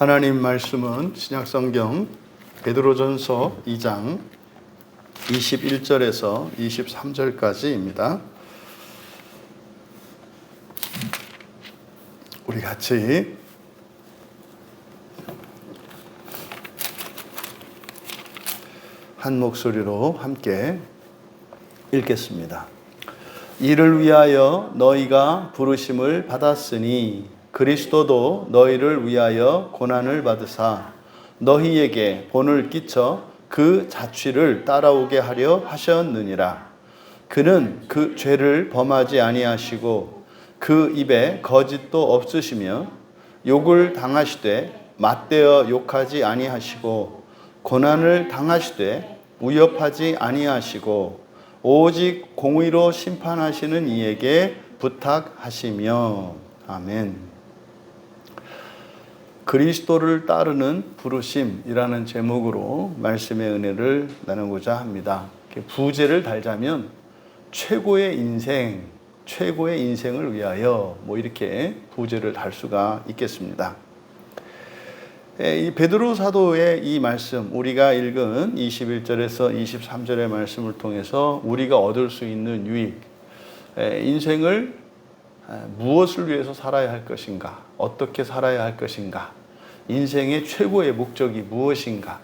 하나님 말씀은 신약성경 베드로전서 2장 21절에서 23절까지입니다. 우리 같이 한 목소리로 함께 읽겠습니다. 이를 위하여 너희가 부르심을 받았으니 그리스도도 너희를 위하여 고난을 받으사 너희에게 본을 끼쳐 그 자취를 따라오게 하려 하셨느니라. 그는 그 죄를 범하지 아니하시고 그 입에 거짓도 없으시며 욕을 당하시되 맞대어 욕하지 아니하시고 고난을 당하시되 위협하지 아니하시고 오직 공의로 심판하시는 이에게 부탁하시며. 아멘. 그리스도를 따르는 부르심이라는 제목으로 말씀의 은혜를 나누고자 합니다. 부제를 달자면 최고의 인생을 위하여 이렇게 부제를 달 수가 있겠습니다. 이 베드로 사도의 이 말씀, 우리가 읽은 21절에서 23절의 말씀을 통해서 우리가 얻을 수 있는 유익, 인생을 무엇을 위해서 살아야 할 것인가, 어떻게 살아야 할 것인가, 인생의 최고의 목적이 무엇인가,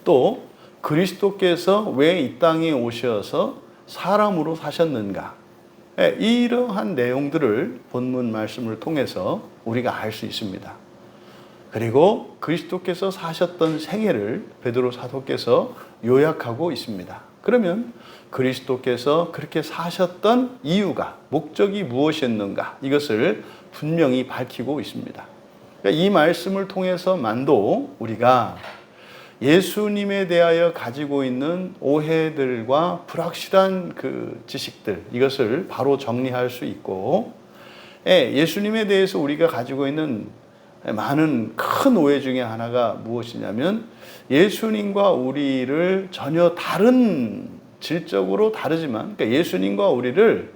또 그리스도께서 왜 이 땅에 오셔서 사람으로 사셨는가, 이러한 내용들을 본문 말씀을 통해서 우리가 알 수 있습니다. 그리고 그리스도께서 사셨던 생애를 베드로 사도께서 요약하고 있습니다. 그러면 그리스도께서 그렇게 사셨던 이유가, 목적이 무엇이었는가, 이것을 분명히 밝히고 있습니다. 이 말씀을 통해서만도 우리가 예수님에 대하여 가지고 있는 오해들과 불확실한 그 지식들, 이것을 바로 정리할 수 있고, 예수님에 대해서 우리가 가지고 있는 많은 큰 오해 중에 하나가 무엇이냐면, 예수님과 우리를 전혀 다른, 질적으로 다르지만, 그러니까 예수님과 우리를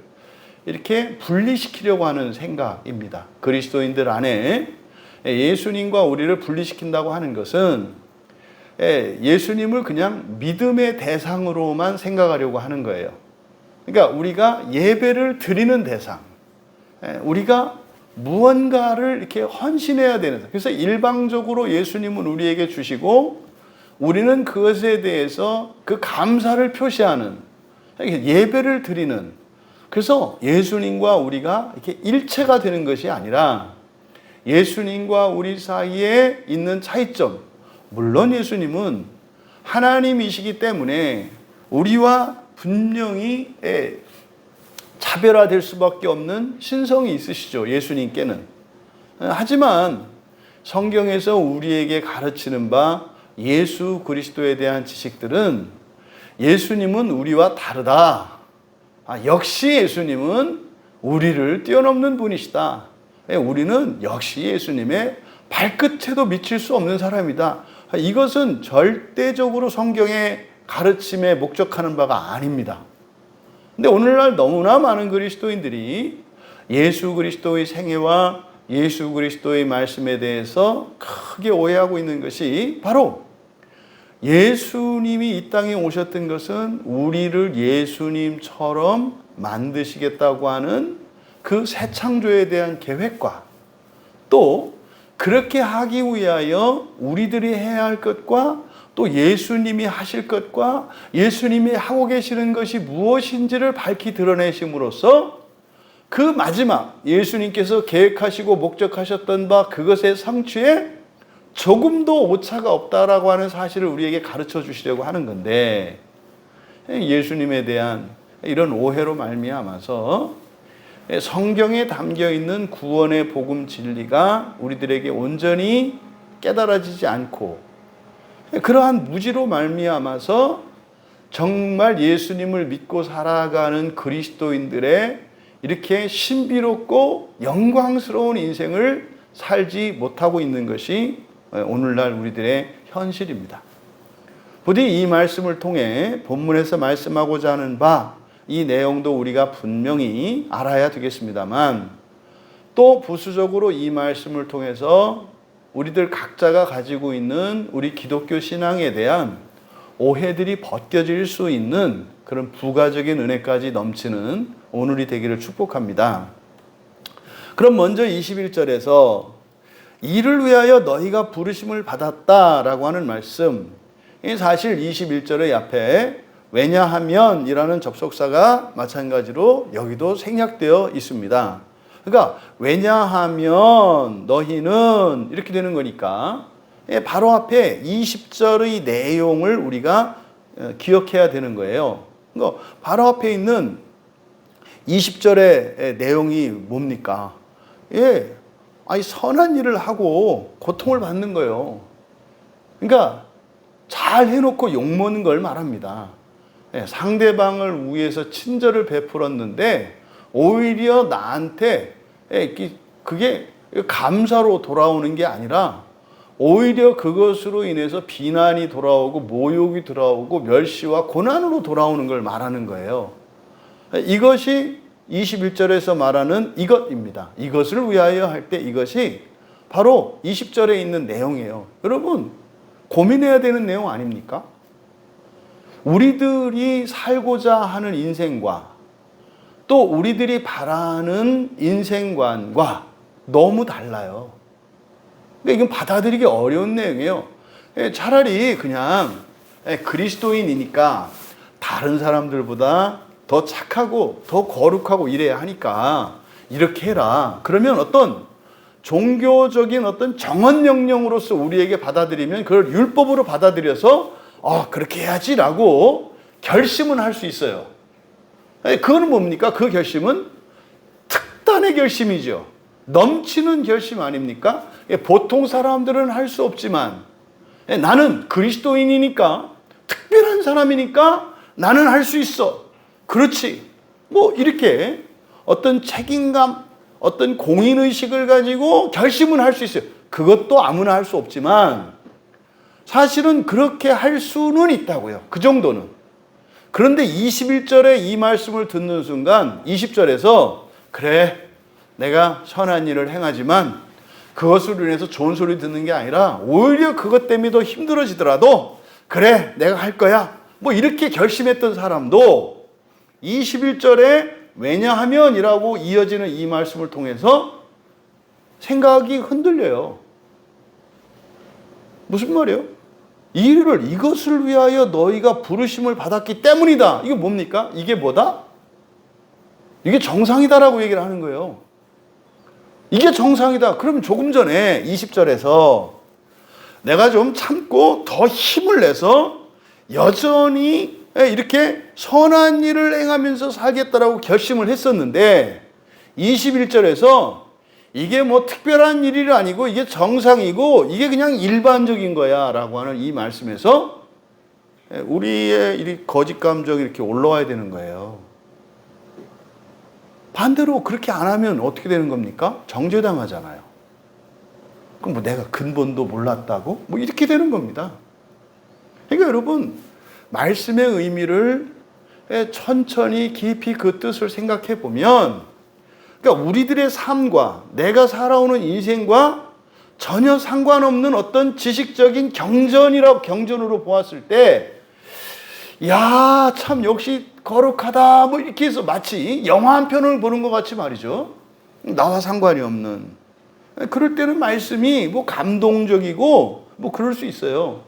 이렇게 분리시키려고 하는 생각입니다. 그리스도인들 안에 예수님과 우리를 분리시킨다고 하는 것은 예수님을 그냥 믿음의 대상으로만 생각하려고 하는 거예요. 그러니까 우리가 예배를 드리는 대상, 우리가 무언가를 이렇게 헌신해야 되는, 그래서 일방적으로 예수님은 우리에게 주시고 우리는 그것에 대해서 그 감사를 표시하는, 예배를 드리는, 그래서 예수님과 우리가 이렇게 일체가 되는 것이 아니라 예수님과 우리 사이에 있는 차이점, 물론 예수님은 하나님이시기 때문에 우리와 분명히 차별화될 수밖에 없는 신성이 있으시죠, 예수님께는. 하지만 성경에서 우리에게 가르치는 바 예수 그리스도에 대한 지식들은 예수님은 우리와 다르다. 역시 예수님은 우리를 뛰어넘는 분이시다. 우리는 역시 예수님의 발끝에도 미칠 수 없는 사람이다. 이것은 절대적으로 성경의 가르침에 목적하는 바가 아닙니다. 근데 오늘날 너무나 많은 그리스도인들이 예수 그리스도의 생애와 예수 그리스도의 말씀에 대해서 크게 오해하고 있는 것이 바로 예수님이 이 땅에 오셨던 것은 우리를 예수님처럼 만드시겠다고 하는 그 새 창조에 대한 계획과, 또 그렇게 하기 위하여 우리들이 해야 할 것과, 또 예수님이 하실 것과 예수님이 하고 계시는 것이 무엇인지를 밝히 드러내심으로써 그 마지막 예수님께서 계획하시고 목적하셨던 바 그것의 성취에 조금도 오차가 없다라고 하는 사실을 우리에게 가르쳐 주시려고 하는 건데, 예수님에 대한 이런 오해로 말미암아서 성경에 담겨 있는 구원의 복음 진리가 우리들에게 온전히 깨달아지지 않고, 그러한 무지로 말미암아서 정말 예수님을 믿고 살아가는 그리스도인들의 이렇게 신비롭고 영광스러운 인생을 살지 못하고 있는 것이 오늘날 우리들의 현실입니다. 부디 이 말씀을 통해 본문에서 말씀하고자 하는 바, 이 내용도 우리가 분명히 알아야 되겠습니다만, 또 부수적으로 이 말씀을 통해서 우리들 각자가 가지고 있는 우리 기독교 신앙에 대한 오해들이 벗겨질 수 있는 그런 부가적인 은혜까지 넘치는 오늘이 되기를 축복합니다. 그럼 먼저 21절에서 이를 위하여 너희가 부르심을 받았다라고 하는 말씀, 사실 21절의 앞에 왜냐하면 이라는 접속사가 마찬가지로 여기도 생략되어 있습니다. 그러니까 왜냐하면 너희는 이렇게 되는 거니까 바로 앞에 20절의 내용을 우리가 기억해야 되는 거예요. 그러니까 바로 앞에 있는 20절의 내용이 뭡니까? 아니 선한 일을 하고 고통을 받는 거예요. 그러니까 잘 해놓고 욕먹는 걸 말합니다. 상대방을 위해서 친절을 베풀었는데 오히려 나한테 그게 감사로 돌아오는 게 아니라 오히려 그것으로 인해서 비난이 돌아오고 모욕이 돌아오고 멸시와 고난으로 돌아오는 걸 말하는 거예요. 이것이 21절에서 말하는 이것입니다. 이것을 위하여 할 때 이것이 바로 20절에 있는 내용이에요. 여러분 고민해야 되는 내용 아닙니까? 우리들이 살고자 하는 인생과 또 우리들이 바라는 인생관과 너무 달라요. 그러니까 이건 받아들이기 어려운 내용이에요. 차라리 그냥 그리스도인이니까 다른 사람들보다 더 착하고 더 거룩하고 이래야 하니까 이렇게 해라. 그러면 어떤 종교적인 어떤 정언 명령으로서 우리에게 받아들이면 그걸 율법으로 받아들여서 그렇게 해야지라고 결심은 할 수 있어요. 그거는 뭡니까? 그 결심은 특단의 결심이죠. 넘치는 결심 아닙니까? 보통 사람들은 할 수 없지만 나는 그리스도인이니까 특별한 사람이니까 나는 할 수 있어. 그렇지. 이렇게 어떤 책임감, 어떤 공인의식을 가지고 결심은 할 수 있어요. 그것도 아무나 할 수 없지만 사실은 그렇게 할 수는 있다고요. 그 정도는. 그런데 21절에 이 말씀을 듣는 순간 20절에서 그래 내가 선한 일을 행하지만 그것으로 인해서 좋은 소리 듣는 게 아니라 오히려 그것 때문에 더 힘들어지더라도 그래 내가 할 거야 이렇게 결심했던 사람도 21절에 왜냐하면이라고 이어지는 이 말씀을 통해서 생각이 흔들려요. 무슨 말이에요? 이것을 위하여 너희가 부르심을 받았기 때문이다. 이게 뭡니까? 이게 뭐다? 이게 정상이다라고 얘기를 하는 거예요. 이게 정상이다. 그럼 조금 전에 20절에서 내가 좀 참고 더 힘을 내서 여전히 이렇게 선한 일을 행하면서 살겠다라고 결심을 했었는데 21절에서 이게 특별한 일이 아니고 이게 정상이고 이게 그냥 일반적인 거야 라고 하는 이 말씀에서 우리의 이 거짓 감정이 이렇게 올라와야 되는 거예요. 반대로 그렇게 안 하면 어떻게 되는 겁니까? 정죄당하잖아요. 그럼 내가 근본도 몰랐다고? 이렇게 되는 겁니다. 그러니까 여러분 말씀의 의미를 천천히 깊이 그 뜻을 생각해 보면 그러니까 우리들의 삶과 내가 살아오는 인생과 전혀 상관없는 어떤 지식적인 경전으로 보았을 때 야, 참 역시 거룩하다 이렇게 해서 마치 영화 한 편을 보는 것 같이 말이죠. 나와 상관이 없는. 그럴 때는 말씀이 감동적이고 그럴 수 있어요.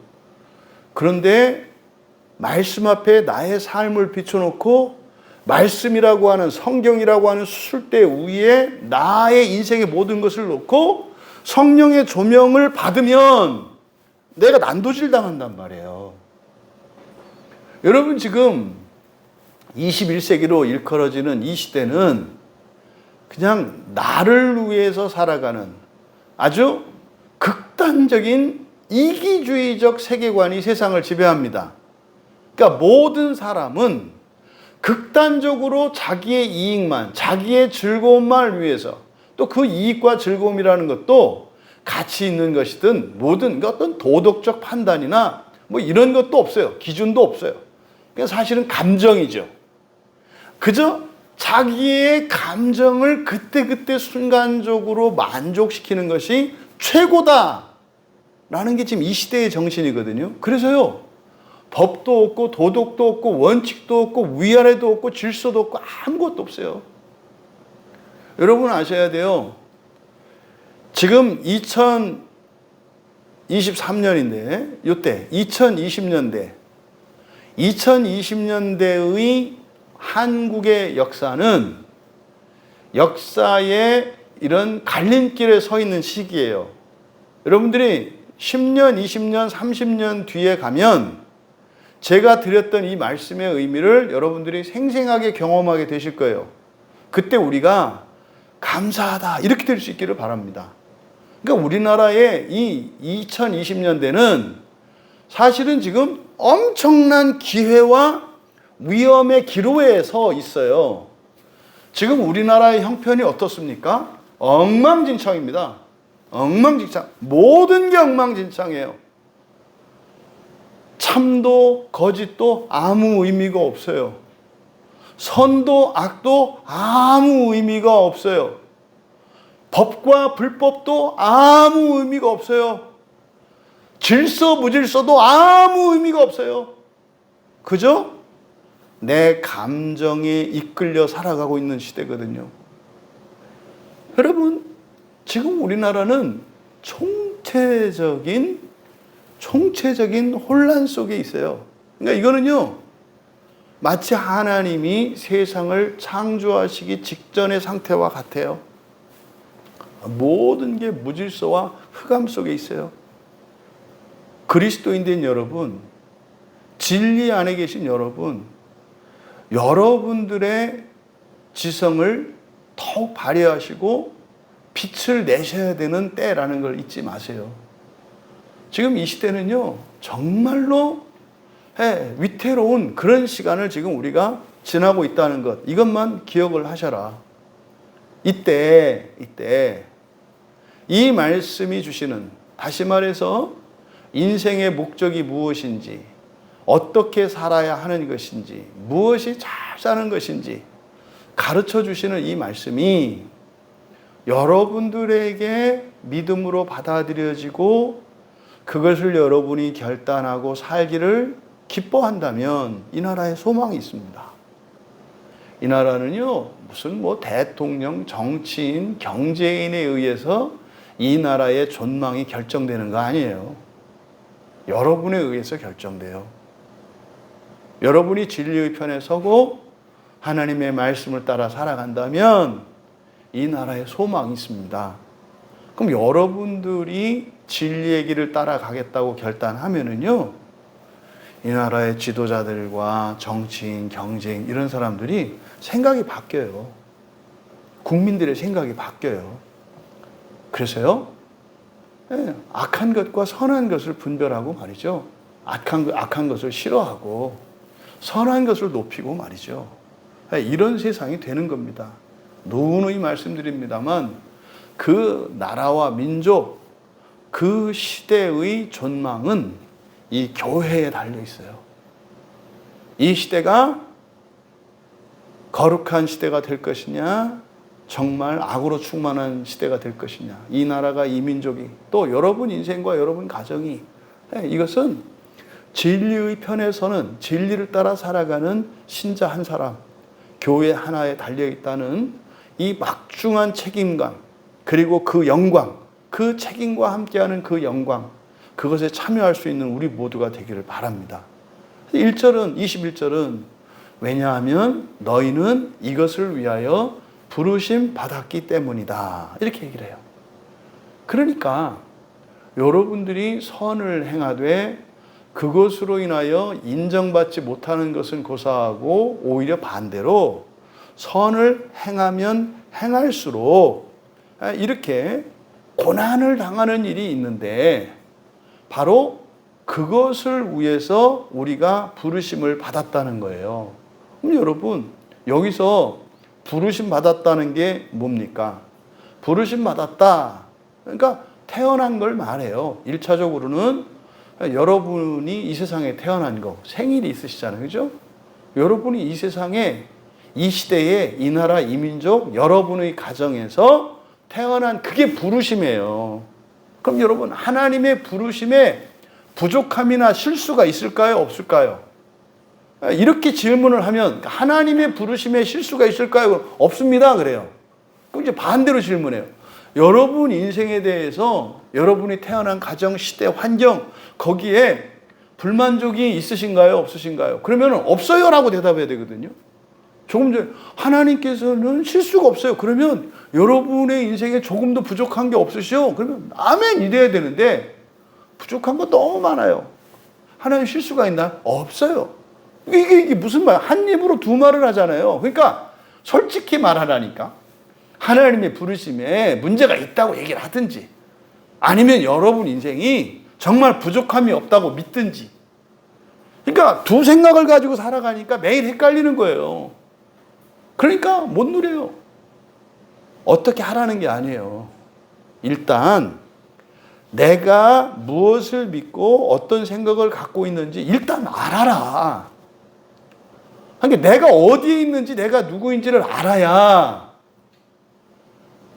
그런데 말씀 앞에 나의 삶을 비춰놓고 말씀이라고 하는 성경이라고 하는 수술대 위에 나의 인생의 모든 것을 놓고 성령의 조명을 받으면 내가 난도질 당한단 말이에요. 여러분 지금 21세기로 일컬어지는 이 시대는 그냥 나를 위해서 살아가는 아주 극단적인 이기주의적 세계관이 세상을 지배합니다. 그러니까 모든 사람은 극단적으로 자기의 이익만, 자기의 즐거움만을 위해서 또 그 이익과 즐거움이라는 것도 가치 있는 것이든 뭐든 어떤 도덕적 판단이나 이런 것도 없어요. 기준도 없어요. 그냥 사실은 감정이죠. 그저 자기의 감정을 그때그때 순간적으로 만족시키는 것이 최고다 라는 게 지금 이 시대의 정신이거든요. 그래서요, 법도 없고 도덕도 없고 원칙도 없고 위아래도 없고 질서도 없고 아무것도 없어요. 여러분 아셔야 돼요. 지금 2023년인데 요때 2020년대의 한국의 역사는 역사의 이런 갈림길에 서 있는 시기예요. 여러분들이 10년, 20년, 30년 뒤에 가면 제가 드렸던 이 말씀의 의미를 여러분들이 생생하게 경험하게 되실 거예요. 그때 우리가 감사하다 이렇게 될 수 있기를 바랍니다. 그러니까 우리나라의 이 2020년대는 사실은 지금 엄청난 기회와 위험의 기로에 서 있어요. 지금 우리나라의 형편이 어떻습니까? 엉망진창입니다. 엉망진창. 모든 게 엉망진창이에요. 참도 거짓도 아무 의미가 없어요. 선도 악도 아무 의미가 없어요. 법과 불법도 아무 의미가 없어요. 질서 무질서도 아무 의미가 없어요. 그죠? 내 감정에 이끌려 살아가고 있는 시대거든요. 여러분, 지금 우리나라는 총체적인 혼란 속에 있어요. 그러니까 이거는요, 마치 하나님이 세상을 창조하시기 직전의 상태와 같아요. 모든 게 무질서와 흑암 속에 있어요. 그리스도인된 여러분, 진리 안에 계신 여러분, 여러분들의 지성을 더욱 발휘하시고 빛을 내셔야 되는 때라는 걸 잊지 마세요. 지금 이 시대는요, 정말로 위태로운 그런 시간을 지금 우리가 지나고 있다는 것, 이것만 기억을 하셔라. 이때 이 말씀이 주시는, 다시 말해서 인생의 목적이 무엇인지, 어떻게 살아야 하는 것인지, 무엇이 잘 사는 것인지 가르쳐 주시는 이 말씀이 여러분들에게 믿음으로 받아들여지고 그것을 여러분이 결단하고 살기를 기뻐한다면 이 나라에 소망이 있습니다. 이 나라는요, 무슨 대통령, 정치인, 경제인에 의해서 이 나라의 존망이 결정되는 거 아니에요. 여러분에 의해서 결정돼요. 여러분이 진리의 편에 서고 하나님의 말씀을 따라 살아간다면 이 나라에 소망이 있습니다. 그럼 여러분들이 진리의 길을 따라가겠다고 결단하면은요, 이 나라의 지도자들과 정치인, 경제인 이런 사람들이 생각이 바뀌어요. 국민들의 생각이 바뀌어요. 그래서요, 악한 것과 선한 것을 분별하고 말이죠. 악한 것을 싫어하고 선한 것을 높이고 말이죠. 이런 세상이 되는 겁니다. 누누이 말씀드립니다만 그 나라와 민족, 그 시대의 존망은 이 교회에 달려 있어요. 이 시대가 거룩한 시대가 될 것이냐, 정말 악으로 충만한 시대가 될 것이냐, 이 나라가, 이 민족이, 또 여러분 인생과 여러분 가정이, 이것은 진리의 편에 서는, 진리를 따라 살아가는 신자 한 사람, 교회 하나에 달려있다는 이 막중한 책임감, 그리고 그 영광, 그 책임과 함께하는 그 영광, 그것에 참여할 수 있는 우리 모두가 되기를 바랍니다. 21절은 왜냐하면 너희는 이것을 위하여 부르심 받았기 때문이다, 이렇게 얘기를 해요. 그러니까 여러분들이 선을 행하되 그것으로 인하여 인정받지 못하는 것은 고사하고, 오히려 반대로 선을 행하면 행할수록 이렇게 고난을 당하는 일이 있는데, 바로 그것을 위해서 우리가 부르심을 받았다는 거예요. 그럼 여러분, 여기서 부르심 받았다는 게 뭡니까? 부르심 받았다, 그러니까 태어난 걸 말해요. 1차적으로는 여러분이 이 세상에 태어난 거, 생일이 있으시잖아요. 그죠? 여러분이 이 세상에, 이 시대에, 이 나라, 이 민족, 여러분의 가정에서 태어난 그게 부르심이에요. 그럼 여러분, 하나님의 부르심에 부족함이나 실수가 있을까요? 없을까요? 이렇게 질문을 하면 하나님의 부르심에 실수가 있을까요? 없습니다. 그래요. 그럼 이제 반대로 질문해요. 여러분 인생에 대해서 여러분이 태어난 가정, 시대, 환경 거기에 불만족이 있으신가요? 없으신가요? 그러면 없어요 라고 대답해야 되거든요. 조금 전에 하나님께서는 실수가 없어요. 그러면 여러분의 인생에 조금도 부족한 게 없으시오? 그러면 아멘 이래야 되는데 부족한 거 너무 많아요. 하나님 실수가 있나? 없어요. 이게 무슨 말? 한 입으로 두 말을 하잖아요. 그러니까 솔직히 말하라니까. 하나님의 부르심에 문제가 있다고 얘기를 하든지 아니면 여러분 인생이 정말 부족함이 없다고 믿든지. 그러니까 두 생각을 가지고 살아가니까 매일 헷갈리는 거예요. 그러니까 못 누려요. 어떻게 하라는 게 아니에요. 일단 내가 무엇을 믿고 어떤 생각을 갖고 있는지 일단 알아라. 그러니까 내가 어디에 있는지 내가 누구인지를 알아야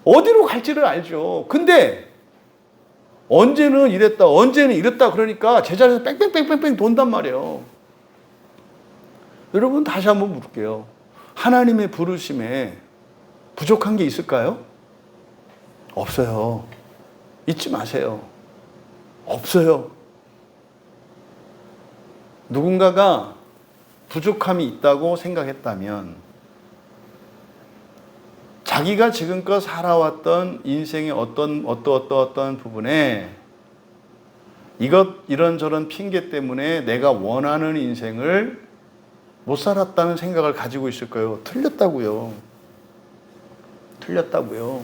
어디로 갈지를 알죠. 근데 언제는 이랬다, 언제는 이랬다 그러니까 제자리에서 뺑뺑뺑뺑뺑 돈단 말이에요. 여러분 다시 한번 물을게요. 하나님의 부르심에 부족한 게 있을까요? 없어요. 잊지 마세요. 없어요. 누군가가 부족함이 있다고 생각했다면 자기가 지금껏 살아왔던 인생의 어떤 부분에 이런저런 핑계 때문에 내가 원하는 인생을 못 살았다는 생각을 가지고 있을 거예요. 틀렸다고요. 틀렸다고요.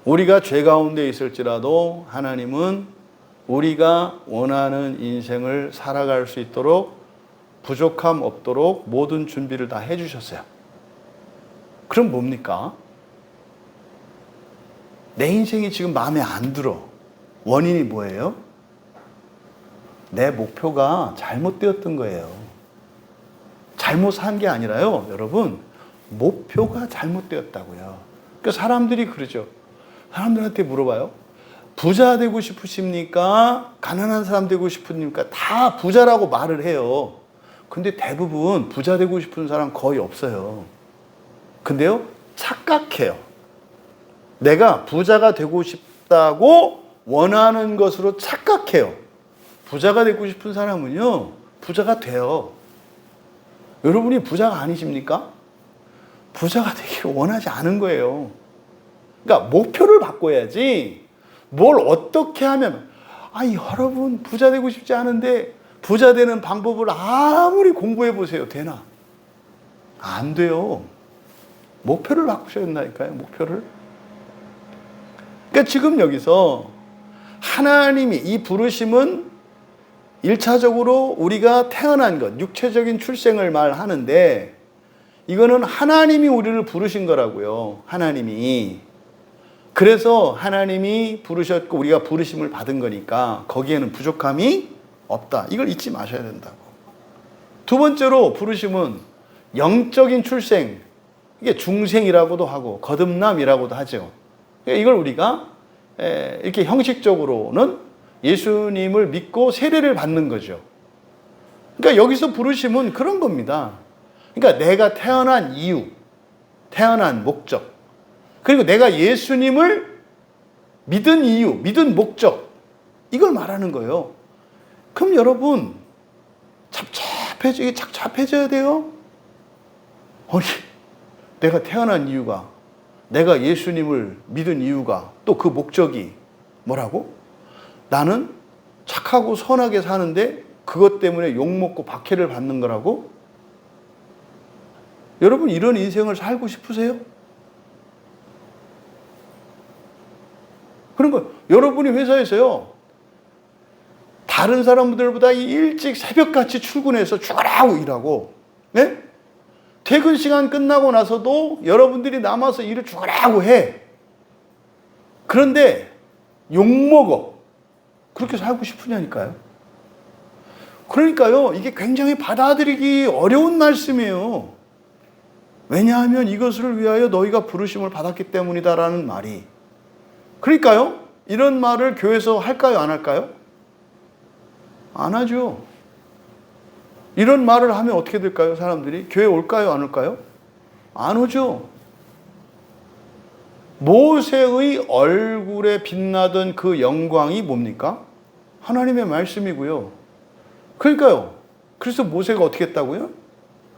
우리가 죄 가운데 있을지라도 하나님은 우리가 원하는 인생을 살아갈 수 있도록 부족함 없도록 모든 준비를 다 해주셨어요. 그럼 뭡니까? 내 인생이 지금 마음에 안 들어. 원인이 뭐예요? 내 목표가 잘못되었던 거예요. 잘못 산 게 아니라요, 여러분. 목표가 잘못되었다고요. 그러니까 사람들이 그러죠. 사람들한테 물어봐요. 부자 되고 싶으십니까? 가난한 사람 되고 싶으십니까? 다 부자라고 말을 해요. 근데 대부분 부자 되고 싶은 사람 거의 없어요. 근데요, 착각해요. 내가 부자가 되고 싶다고 원하는 것으로 착각해요. 부자가 되고 싶은 사람은요, 부자가 돼요. 여러분이 부자가 아니십니까? 부자가 되기를 원하지 않은 거예요. 그러니까 목표를 바꿔야지 뭘 어떻게 하면 여러분 부자 되고 싶지 않은데 부자 되는 방법을 아무리 공부해 보세요. 되나? 안 돼요. 목표를 바꾸셔야 된다니까요. 목표를. 그러니까 지금 여기서 하나님이 이 부르심은 1차적으로 우리가 태어난 것, 육체적인 출생을 말하는데 이거는 하나님이 우리를 부르신 거라고요. 하나님이. 그래서 하나님이 부르셨고 우리가 부르심을 받은 거니까 거기에는 부족함이 없다. 이걸 잊지 마셔야 된다고. 두 번째로 부르심은 영적인 출생, 이게 중생이라고도 하고 거듭남이라고도 하죠. 이걸 우리가 이렇게 형식적으로는 예수님을 믿고 세례를 받는 거죠. 그러니까 여기서 부르심은 그런 겁니다. 그러니까 내가 태어난 이유, 태어난 목적, 그리고 내가 예수님을 믿은 이유, 믿은 목적, 이걸 말하는 거예요. 그럼 여러분 착잡해져야 돼요. 아니, 내가 태어난 이유가, 내가 예수님을 믿은 이유가, 또 그 목적이 뭐라고? 나는 착하고 선하게 사는데 그것 때문에 욕먹고 박해를 받는 거라고? 여러분 이런 인생을 살고 싶으세요? 그런 거 여러분이 회사에서요 다른 사람들보다 일찍 새벽같이 출근해서 죽으라고 일하고, 네? 퇴근 시간 끝나고 나서도 여러분들이 남아서 일을 죽으라고 해. 그런데 욕먹어. 그렇게 살고 싶으냐니까요. 그러니까요, 이게 굉장히 받아들이기 어려운 말씀이에요. 왜냐하면 이것을 위하여 너희가 부르심을 받았기 때문이다라는 말이. 그러니까요. 이런 말을 교회에서 할까요? 안 할까요? 안 하죠. 이런 말을 하면 어떻게 될까요? 사람들이 교회 올까요? 안 올까요? 안 오죠. 모세의 얼굴에 빛나던 그 영광이 뭡니까? 하나님의 말씀이고요. 그러니까요. 그래서 모세가 어떻게 했다고요?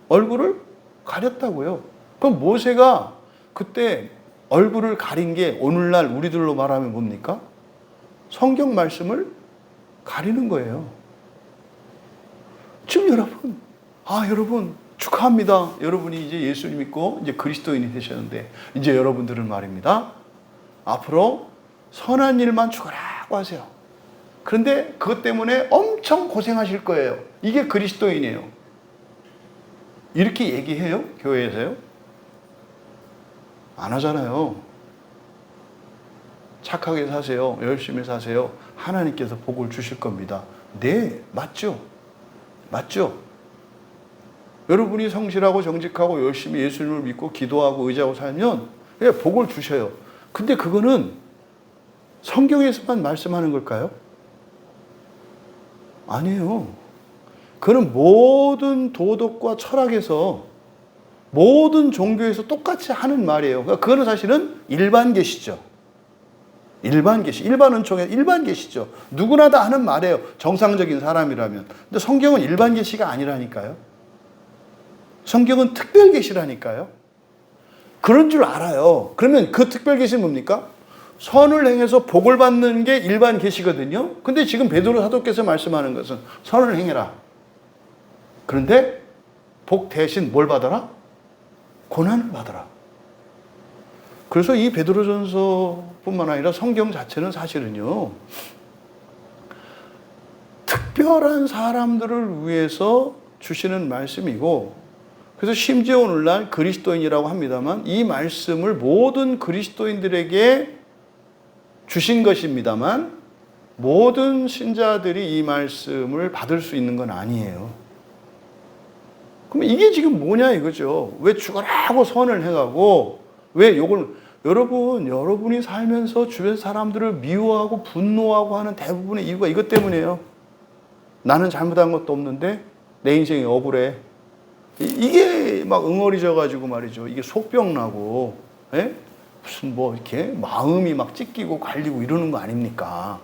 얼굴을 가렸다고요. 그럼 모세가 그때 얼굴을 가린 게 오늘날 우리들로 말하면 뭡니까? 성경 말씀을 가리는 거예요. 지금 여러분 축하합니다. 여러분이 이제 예수님 믿고 이제 그리스도인이 되셨는데 이제 여러분들은 말입니다. 앞으로 선한 일만 추구하라고 하세요. 그런데 그것 때문에 엄청 고생하실 거예요. 이게 그리스도인이에요. 이렇게 얘기해요? 교회에서요? 안 하잖아요. 착하게 사세요. 열심히 사세요. 하나님께서 복을 주실 겁니다. 네, 맞죠? 맞죠? 여러분이 성실하고 정직하고 열심히 예수님을 믿고 기도하고 의지하고 살면 복을 주셔요. 근데 그거는 성경에서만 말씀하는 걸까요? 아니에요. 그는 모든 도덕과 철학에서 모든 종교에서 똑같이 하는 말이에요. 그거는 사실은 일반 계시죠. 일반 계시, 일반 은총의 일반 계시죠. 누구나 다 하는 말이에요. 정상적인 사람이라면. 근데 성경은 일반 계시가 아니라니까요. 성경은 특별 계시라니까요. 그런 줄 알아요. 그러면 그 특별 계시는 뭡니까? 선을 행해서 복을 받는 게 일반 계시거든요. 근데 지금 베드로 사도께서 말씀하는 것은 선을 행해라. 그런데 복 대신 뭘 받아라? 고난을 받아라. 그래서 이 베드로전서뿐만 아니라 성경 자체는 사실은요, 특별한 사람들을 위해서 주시는 말씀이고, 그래서 심지어 오늘날 그리스도인이라고 합니다만 이 말씀을 모든 그리스도인들에게 주신 것입니다만 모든 신자들이 이 말씀을 받을 수 있는 건 아니에요. 그럼 이게 지금 뭐냐 이거죠. 왜 죽어라고 선을 해가고 왜 욕을, 여러분이 살면서 주변 사람들을 미워하고 분노하고 하는 대부분의 이유가 이것 때문이에요. 나는 잘못한 것도 없는데 내 인생이 억울해. 이게 막 응어리져가지고 말이죠. 이게 속병 나고, 예? 무슨 뭐 이렇게 마음이 막 찢기고 갈리고 이러는 거 아닙니까?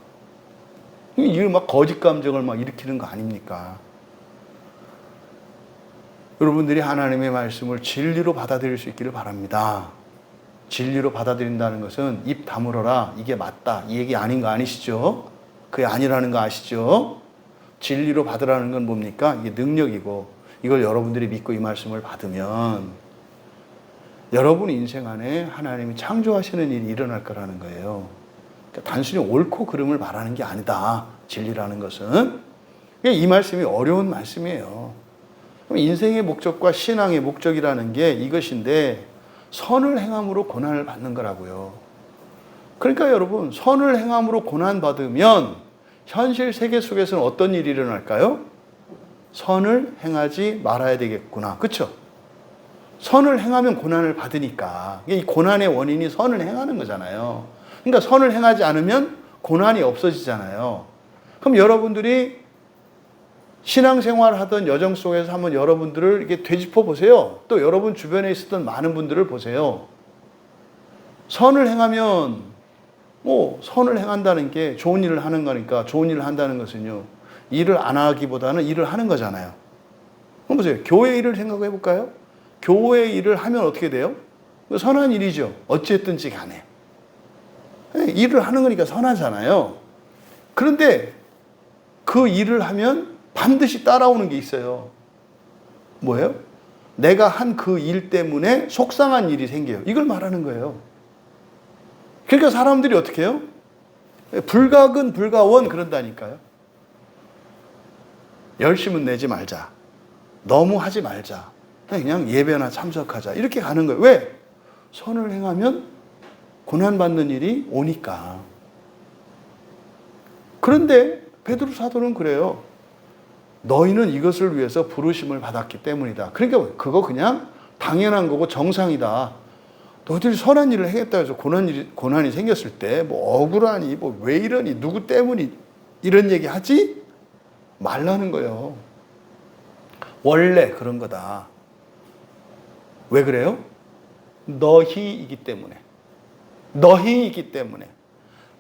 이게 막 거짓 감정을 막 일으키는 거 아닙니까? 여러분들이 하나님의 말씀을 진리로 받아들일 수 있기를 바랍니다. 진리로 받아들인다는 것은 입 다물어라. 이게 맞다. 이 얘기 아닌 거 아니시죠? 그게 아니라는 거 아시죠? 진리로 받으라는 건 뭡니까? 이게 능력이고 이걸 여러분들이 믿고 이 말씀을 받으면 여러분 인생 안에 하나님이 창조하시는 일이 일어날 거라는 거예요. 그러니까 단순히 옳고 그름을 말하는 게 아니다. 진리라는 것은. 이 말씀이 어려운 말씀이에요. 인생의 목적과 신앙의 목적이라는 게 이것인데 선을 행함으로 고난을 받는 거라고요. 그러니까 여러분, 선을 행함으로 고난받으면 현실 세계 속에서는 어떤 일이 일어날까요? 선을 행하지 말아야 되겠구나. 그렇죠? 선을 행하면 고난을 받으니까. 이 고난의 원인이 선을 행하는 거잖아요. 그러니까 선을 행하지 않으면 고난이 없어지잖아요. 그럼 여러분들이 신앙생활 하던 여정 속에서 한번 여러분들을 이렇게 되짚어 보세요. 또 여러분 주변에 있었던 많은 분들을 보세요. 선을 행하면, 선을 행한다는 게 좋은 일을 하는 거니까 좋은 일을 한다는 것은요, 일을 안 하기보다는 일을 하는 거잖아요. 그럼 보세요. 교회 일을 생각해 볼까요? 교회 일을 하면 어떻게 돼요? 선한 일이죠. 어찌했든지 간에. 일을 하는 거니까 선하잖아요. 그런데 그 일을 하면 반드시 따라오는 게 있어요. 뭐예요? 내가 한 그 일 때문에 속상한 일이 생겨요. 이걸 말하는 거예요. 그러니까 사람들이 어떻게 해요? 불가근 불가원 그런다니까요. 열심은 내지 말자. 너무 하지 말자. 그냥 예배나 참석하자. 이렇게 가는 거예요. 왜? 선을 행하면 고난받는 일이 오니까. 그런데 베드로 사도는 그래요. 너희는 이것을 위해서 부르심을 받았기 때문이다. 그러니까 그거 그냥 당연한 거고 정상이다. 너희들이 선한 일을 행했다 해서 고난이 생겼을 때 뭐 억울하니 뭐 왜 이러니 누구 때문이 이런 얘기 하지 말라는 거예요. 원래 그런 거다. 왜 그래요? 너희이기 때문에. 너희이기 때문에.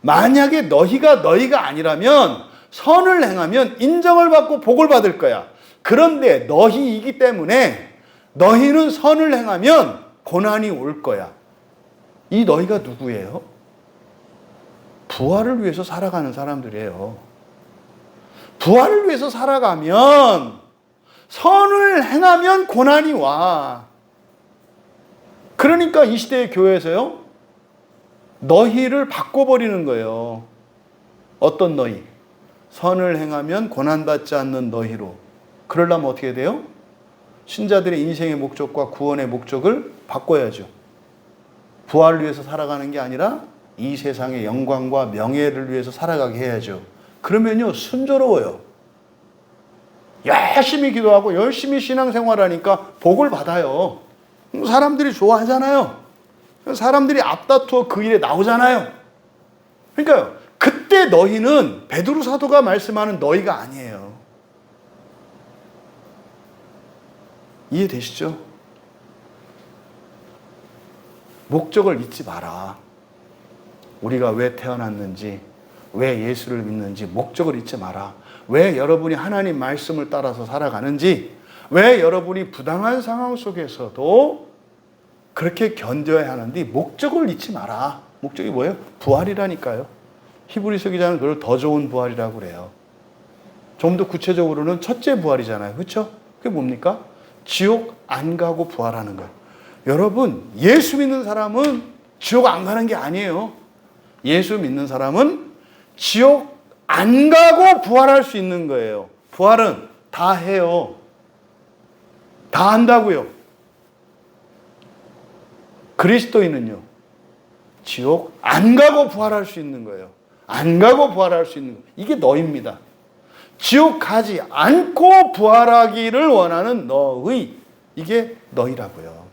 만약에 너희가 아니라면 선을 행하면 인정을 받고 복을 받을 거야. 그런데 너희이기 때문에 너희는 선을 행하면 고난이 올 거야. 이 너희가 누구예요? 부활을 위해서 살아가는 사람들이에요. 부활을 위해서 살아가면 선을 행하면 고난이 와. 그러니까 이 시대의 교회에서요, 너희를 바꿔버리는 거예요. 어떤 너희? 선을 행하면 고난받지 않는 너희로. 그러려면 어떻게 돼요? 신자들의 인생의 목적과 구원의 목적을 바꿔야죠. 부활을 위해서 살아가는 게 아니라 이 세상의 영광과 명예를 위해서 살아가게 해야죠. 그러면요, 순조로워요. 열심히 기도하고 열심히 신앙생활하니까 복을 받아요. 사람들이 좋아하잖아요. 사람들이 앞다투어 그 일에 나오잖아요. 그러니까요, 그때 너희는 베드로 사도가 말씀하는 너희가 아니에요. 이해되시죠? 목적을 잊지 마라. 우리가 왜 태어났는지, 왜 예수를 믿는지 목적을 잊지 마라. 왜 여러분이 하나님 말씀을 따라서 살아가는지, 왜 여러분이 부당한 상황 속에서도 그렇게 견뎌야 하는지 목적을 잊지 마라. 목적이 뭐예요? 부활이라니까요. 히브리서 기자는 그걸 더 좋은 부활이라고 그래요. 좀 더 구체적으로는 첫째 부활이잖아요. 그렇죠? 그게 뭡니까? 지옥 안 가고 부활하는 거예요. 여러분, 예수 믿는 사람은 지옥 안 가는 게 아니에요. 예수 믿는 사람은 지옥 안 가고 부활할 수 있는 거예요. 부활은 다 해요. 다 한다고요. 그리스도인은요, 지옥 안 가고 부활할 수 있는 거예요. 안 가고 부활할 수 있는 거예요. 이게 너입니다. 지옥 가지 않고 부활하기를 원하는 너의, 이게 너희라고요.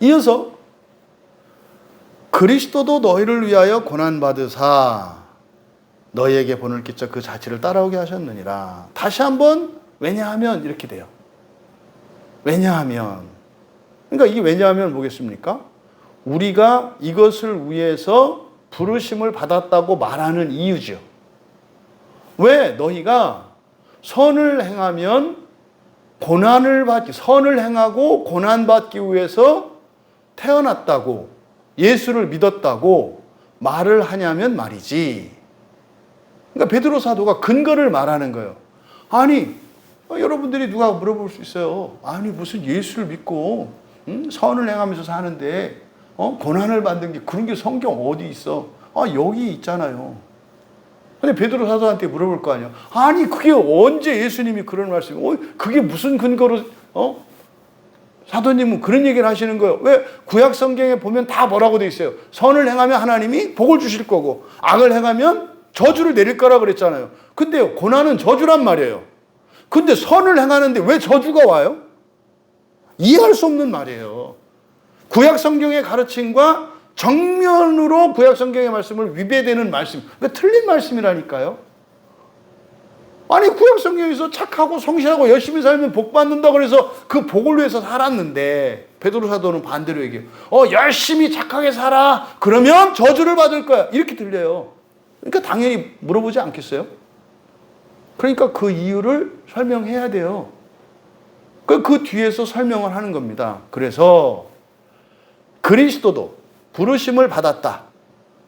이어서 그리스도도 너희를 위하여 고난받으사 너희에게 본을 끼쳐 그 자취를 따라오게 하셨느니라. 다시 한번 왜냐하면 이렇게 돼요. 왜냐하면, 그러니까 이게 왜냐하면 뭐겠습니까? 우리가 이것을 위해서 부르심을 받았다고 말하는 이유죠. 왜? 너희가 선을 행하면 선을 행하고 고난받기 위해서 태어났다고, 예수를 믿었다고 말을 하냐면 말이지. 그러니까 베드로 사도가 근거를 말하는 거예요. 아니, 여러분들이 누가 물어볼 수 있어요. 아니, 무슨 예수를 믿고 선을 행하면서 사는데 고난을 받는 게, 그런 게 성경 어디 있어? 여기 있잖아요. 근데 베드로 사도한테 물어볼 거 아니에요. 아니, 그게 언제 예수님이 그런 말씀이, 그게 무슨 근거로, 사도님은 그런 얘기를 하시는 거예요. 왜? 구약 성경에 보면 다 뭐라고 돼 있어요. 선을 행하면 하나님이 복을 주실 거고, 악을 행하면 저주를 내릴 거라 그랬잖아요. 근데요, 고난은 저주란 말이에요. 근데 선을 행하는데 왜 저주가 와요? 이해할 수 없는 말이에요. 구약 성경의 가르침과 정면으로 구약 성경의 말씀을 위배되는 말씀, 그러니까 틀린 말씀이라니까요. 아니, 구약 성경에서 착하고 성실하고 열심히 살면 복 받는다 그래서 그 복을 위해서 살았는데, 베드로 사도는 반대로 얘기해요. 열심히 착하게 살아. 그러면 저주를 받을 거야. 이렇게 들려요. 그러니까 당연히 물어보지 않겠어요? 그러니까 그 이유를 설명해야 돼요. 그 뒤에서 설명을 하는 겁니다. 그래서 그리스도도 부르심을 받았다.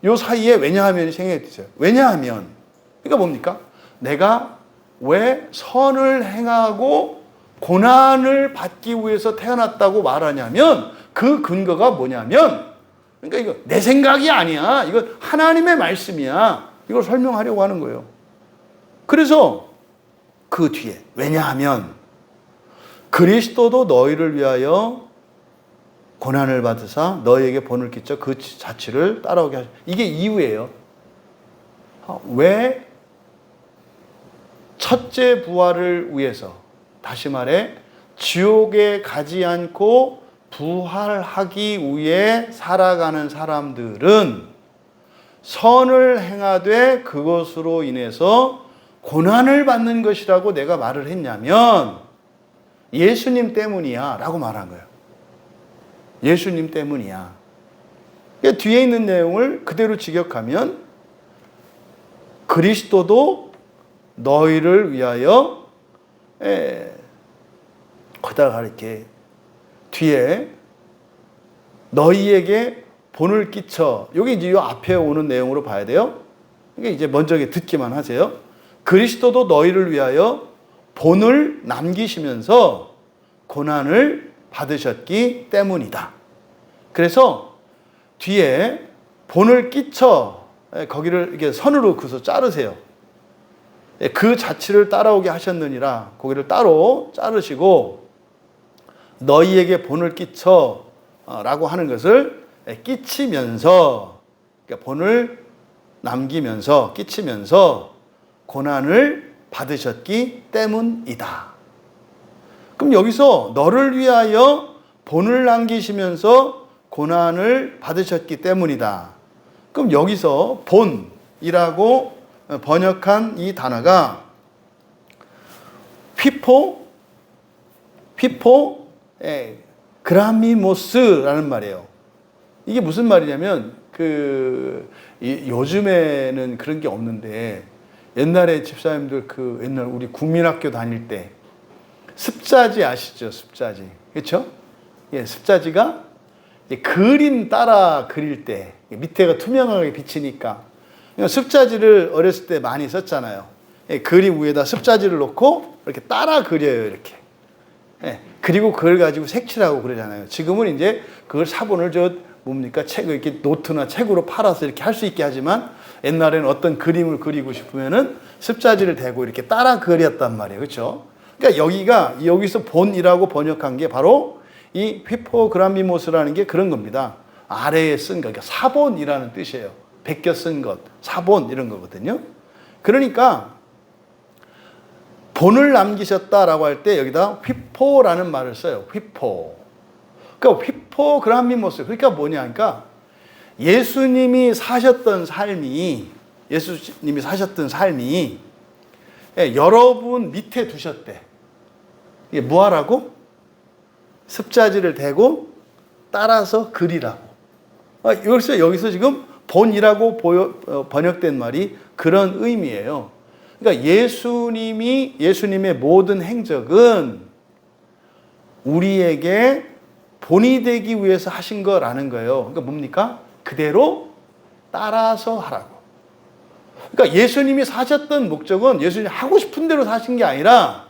요 사이에 왜냐하면이 생략됐어요. 왜냐하면, 그러니까 뭡니까? 내가 왜 선을 행하고 고난을 받기 위해서 태어났다고 말하냐면, 그 근거가 뭐냐면, 그러니까 이거 내 생각이 아니야. 이거 하나님의 말씀이야. 이걸 설명하려고 하는 거예요. 그래서 그 뒤에, 왜냐하면 그리스도도 너희를 위하여 고난을 받으사 너희에게 본을 끼쳐 그 자취를 따라오게 하셨다. 이게 이유예요. 왜? 첫째 부활을 위해서, 다시 말해 지옥에 가지 않고 부활하기 위해 살아가는 사람들은 선을 행하되 그것으로 인해서 고난을 받는 것이라고 내가 말을 했냐면 예수님 때문이야 라고 말한 거예요. 예수님 때문이야. 그러니까 뒤에 있는 내용을 그대로 직역하면 그리스도도 너희를 위하여 거다가 이렇게 뒤에 너희에게 본을 끼쳐. 여기 이제 이 앞에 오는 내용으로 봐야 돼요. 이게 이제 먼저 듣기만 하세요. 그리스도도 너희를 위하여 본을 남기시면서 고난을 받으셨기 때문이다. 그래서 뒤에 본을 끼쳐 거기를 이렇게 선으로 그서 자르세요. 그 자취를 따라오게 하셨느니라. 거기를 따로 자르시고 너희에게 본을 끼쳐 라고 하는 것을 끼치면서, 그러니까 본을 남기면서 끼치면서 고난을 받으셨기 때문이다. 그럼 여기서 너를 위하여 본을 남기시면서 고난을 받으셨기 때문이다. 그럼 여기서 본이라고 번역한 이 단어가 피포 그라미모스라는 말이에요. 이게 무슨 말이냐면 요즘에는 그런 게 없는데 옛날에 집사님들 옛날 우리 국민학교 다닐 때 습자지 아시죠? 습자지. 그렇죠? 예, 습자지가 그림 따라 그릴 때 밑에가 투명하게 비치니까 습자지를 어렸을 때 많이 썼잖아요. 예, 그림 위에다 습자지를 놓고 이렇게 따라 그려요, 이렇게. 예, 그리고 그걸 가지고 색칠하고 그러잖아요. 지금은 이제 그걸 사본을 이렇게 노트나 책으로 팔아서 이렇게 할 수 있게 하지만 옛날에는 어떤 그림을 그리고 싶으면은 습자지를 대고 이렇게 따라 그렸단 말이에요. 그렇죠? 그러니까 여기서 본이라고 번역한 게 바로 이 휘포그라미모스라는 게 그런 겁니다. 아래에 쓴 거, 그러니까 사본이라는 뜻이에요. 베껴 쓴 것, 사본 이런 거거든요. 그러니까 본을 남기셨다라고 할 때 여기다 휘포라는 말을 써요. 휘포. 그러니까 휘포그라미모스. 그러니까 뭐냐? 그러니까 예수님이 사셨던 삶이 여러분 밑에 두셨대. 이게 뭐 하라고? 습자지를 대고 따라서 그리라고. 여기서 지금 본이라고 번역된 말이 그런 의미예요. 그러니까 예수님의 모든 행적은 우리에게 본이 되기 위해서 하신 거라는 거예요. 그러니까 뭡니까? 그대로 따라서 하라고. 그러니까 예수님이 사셨던 목적은 예수님이 하고 싶은 대로 사신 게 아니라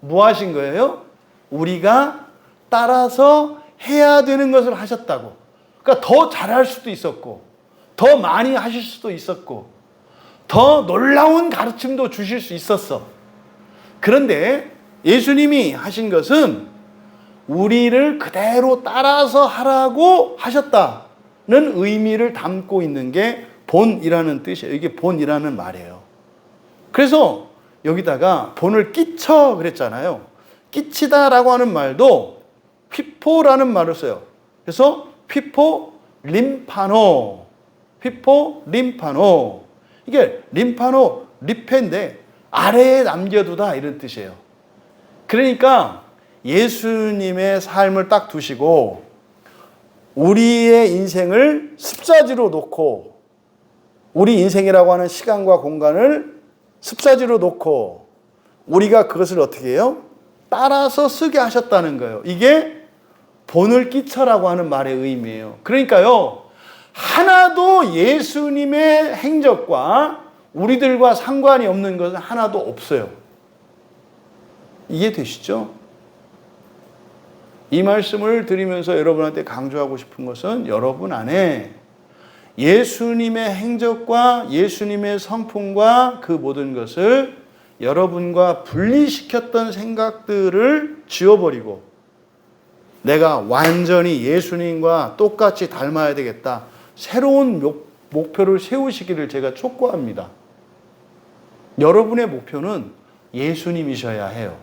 뭐 하신 거예요? 우리가 따라서 해야 되는 것을 하셨다고. 그러니까 더 잘할 수도 있었고, 더 많이 하실 수도 있었고, 더 놀라운 가르침도 주실 수 있었어. 그런데 예수님이 하신 것은 우리를 그대로 따라서 하라고 하셨다는 의미를 담고 있는 게 본이라는 뜻이에요. 이게 본이라는 말이에요. 그래서 여기다가 본을 끼쳐 그랬잖아요. 끼치다라고 하는 말도 휘포라는 말을 써요. 그래서 휘포 림파노. 이게 림파노 리페인데 아래에 남겨두다 이런 뜻이에요. 그러니까 예수님의 삶을 딱 두시고 우리의 인생을 습자지로 놓고 우리 인생이라고 하는 시간과 공간을 습자지로 놓고 우리가 그것을 어떻게 해요? 따라서 쓰게 하셨다는 거예요. 이게 본을 끼쳐라고 하는 말의 의미예요. 그러니까요, 하나도 예수님의 행적과 우리들과 상관이 없는 것은 하나도 없어요. 이해되시죠? 이 말씀을 드리면서 여러분한테 강조하고 싶은 것은 여러분 안에 예수님의 행적과 예수님의 성품과 그 모든 것을 여러분과 분리시켰던 생각들을 지워버리고 내가 완전히 예수님과 똑같이 닮아야 되겠다. 새로운 목표를 세우시기를 제가 촉구합니다. 여러분의 목표는 예수님이셔야 해요.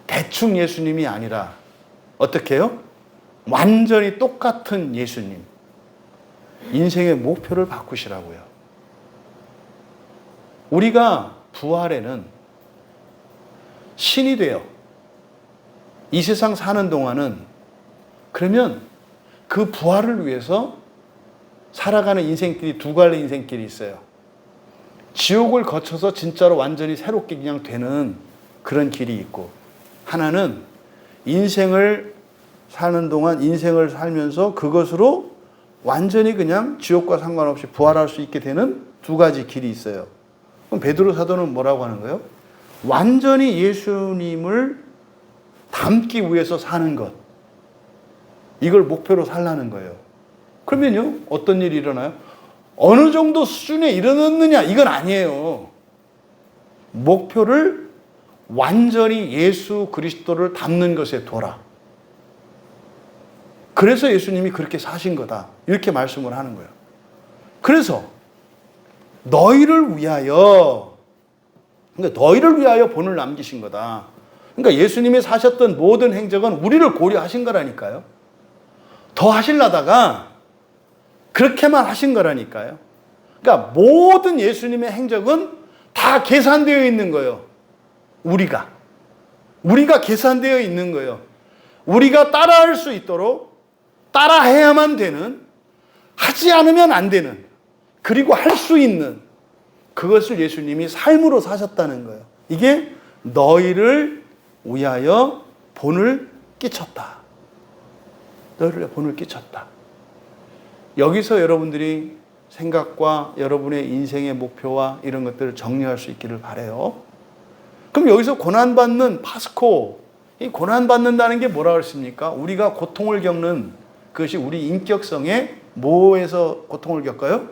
대충 예수님이 아니라 어떻게 해요? 완전히 똑같은 예수님. 인생의 목표를 바꾸시라고요. 우리가 부활에는 신이 되어 이 세상 사는 동안은 그러면 그 부활을 위해서 살아가는 인생길이 두 갈래 인생길이 있어요. 지옥을 거쳐서 진짜로 완전히 새롭게 그냥 되는 그런 길이 있고, 하나는 인생을 사는 동안 인생을 살면서 그것으로 완전히 그냥 지옥과 상관없이 부활할 수 있게 되는 두 가지 길이 있어요. 그럼 베드로 사도는 뭐라고 하는 거예요? 완전히 예수님을 닮기 위해서 사는 것. 이걸 목표로 살라는 거예요. 그러면요, 어떤 일이 일어나요? 어느 정도 수준에 이르렀느냐, 이건 아니에요. 목표를 완전히 예수 그리스도를 닮는 것에 둬라. 그래서 예수님이 그렇게 사신 거다. 이렇게 말씀을 하는 거예요. 그래서 너희를 위하여, 그러니까 너희를 위하여 본을 남기신 거다. 그러니까 예수님이 사셨던 모든 행적은 우리를 고려하신 거라니까요. 더 하시려다가 그렇게만 하신 거라니까요. 그러니까 모든 예수님의 행적은 다 계산되어 있는 거예요. 우리가 계산되어 있는 거예요. 우리가 따라할 수 있도록 따라해야만 되는, 하지 않으면 안 되는, 그리고 할 수 있는 그것을 예수님이 삶으로 사셨다는 거예요. 이게 너희를 위하여 본을 끼쳤다. 너희를 위하여 본을 끼쳤다. 여기서 여러분들이 생각과 여러분의 인생의 목표와 이런 것들을 정리할 수 있기를 바라요. 그럼 여기서 고난받는 파스코, 이 고난받는다는 게 뭐라고 했습니까? 우리가 고통을 겪는 그것이 우리 인격성에 뭐에서 고통을 겪어요?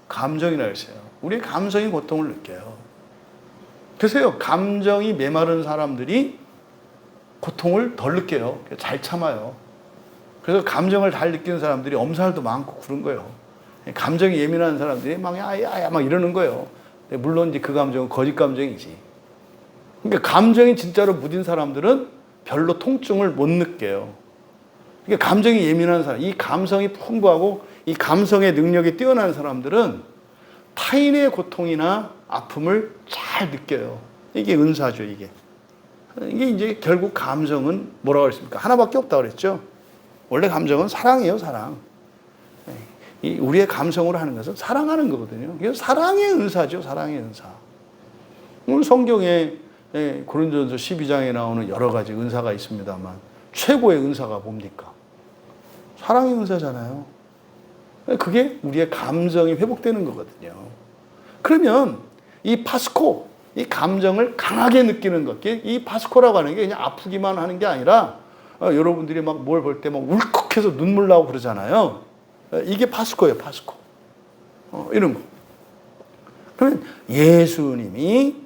감정이라 했어요. 우리 감성이 고통을 느껴요. 그래서요, 감정이 메마른 사람들이 고통을 덜 느껴요. 잘 참아요. 그래서 감정을 잘 느끼는 사람들이 엄살도 많고 그런 거예요. 감정이 예민한 사람들이 막 야야야 막 이러는 거예요. 물론 이제 그 감정은 거짓 감정이지. 그러니까 감정이 진짜로 무딘 사람들은 별로 통증을 못 느껴요. 그러니까 감정이 예민한 사람, 이 감성이 풍부하고 이 감성의 능력이 뛰어난 사람들은 타인의 고통이나 아픔을 잘 느껴요. 이게 은사죠, 이게. 이게 이제 결국 감정은 뭐라고 그랬습니까? 하나밖에 없다고 그랬죠. 원래 감정은 사랑이에요, 사랑. 우리의 감성으로 하는 것은 사랑하는 거거든요. 이게 사랑의 은사죠, 사랑의 은사. 오늘 성경에 고린도전서 12장에 나오는 여러 가지 은사가 있습니다만 최고의 은사가 뭡니까? 사랑의 은사잖아요. 그게 우리의 감정이 회복되는 거거든요. 그러면 이 파스코, 이 감정을 강하게 느끼는 것, 이 파스코라고 하는 게 그냥 아프기만 하는 게 아니라 여러분들이 막 뭘 볼 때 막 울컥해서 눈물 나고 그러잖아요. 이게 파스코예요, 파스코. 이런 거. 그러면 예수님이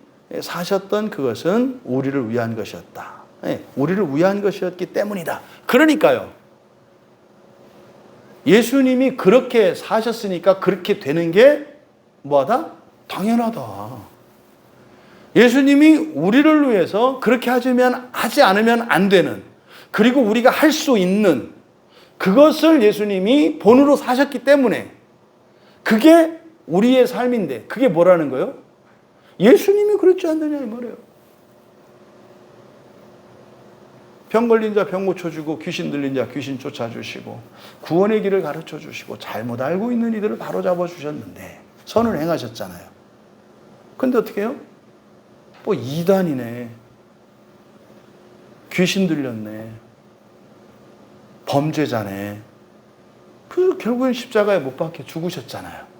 사셨던 그것은 우리를 위한 것이었다. 우리를 위한 것이었기 때문이다. 그러니까요, 예수님이 그렇게 사셨으니까 그렇게 되는 게 뭐하다? 당연하다. 예수님이 우리를 위해서 그렇게 하지 않으면 안 되는, 그리고 우리가 할 수 있는 그것을 예수님이 본으로 사셨기 때문에 그게 우리의 삶인데, 그게 뭐라는 거예요? 예수님이 그랬지 않느냐 이 말이에요. 병 걸린 자 병 고쳐주고, 귀신 들린 자 귀신 쫓아주시고, 구원의 길을 가르쳐주시고, 잘못 알고 있는 이들을 바로잡아 주셨는데 선을 행하셨잖아요. 근데 어떻게 해요? 뭐 이단이네, 귀신 들렸네, 범죄자네. 그래서 결국엔 십자가에 못 박혀 죽으셨잖아요.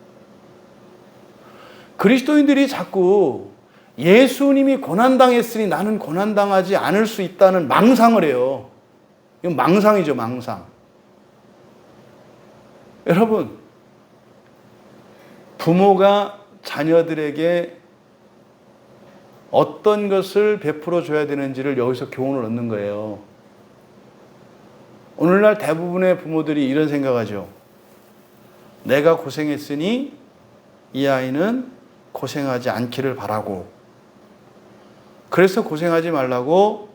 그리스도인들이 자꾸 예수님이 고난당했으니 나는 고난당하지 않을 수 있다는 망상을 해요. 이건 망상이죠, 망상. 여러분, 부모가 자녀들에게 어떤 것을 베풀어 줘야 되는지를 여기서 교훈을 얻는 거예요. 오늘날 대부분의 부모들이 이런 생각하죠. 내가 고생했으니 이 아이는 고생하지 않기를 바라고, 그래서 고생하지 말라고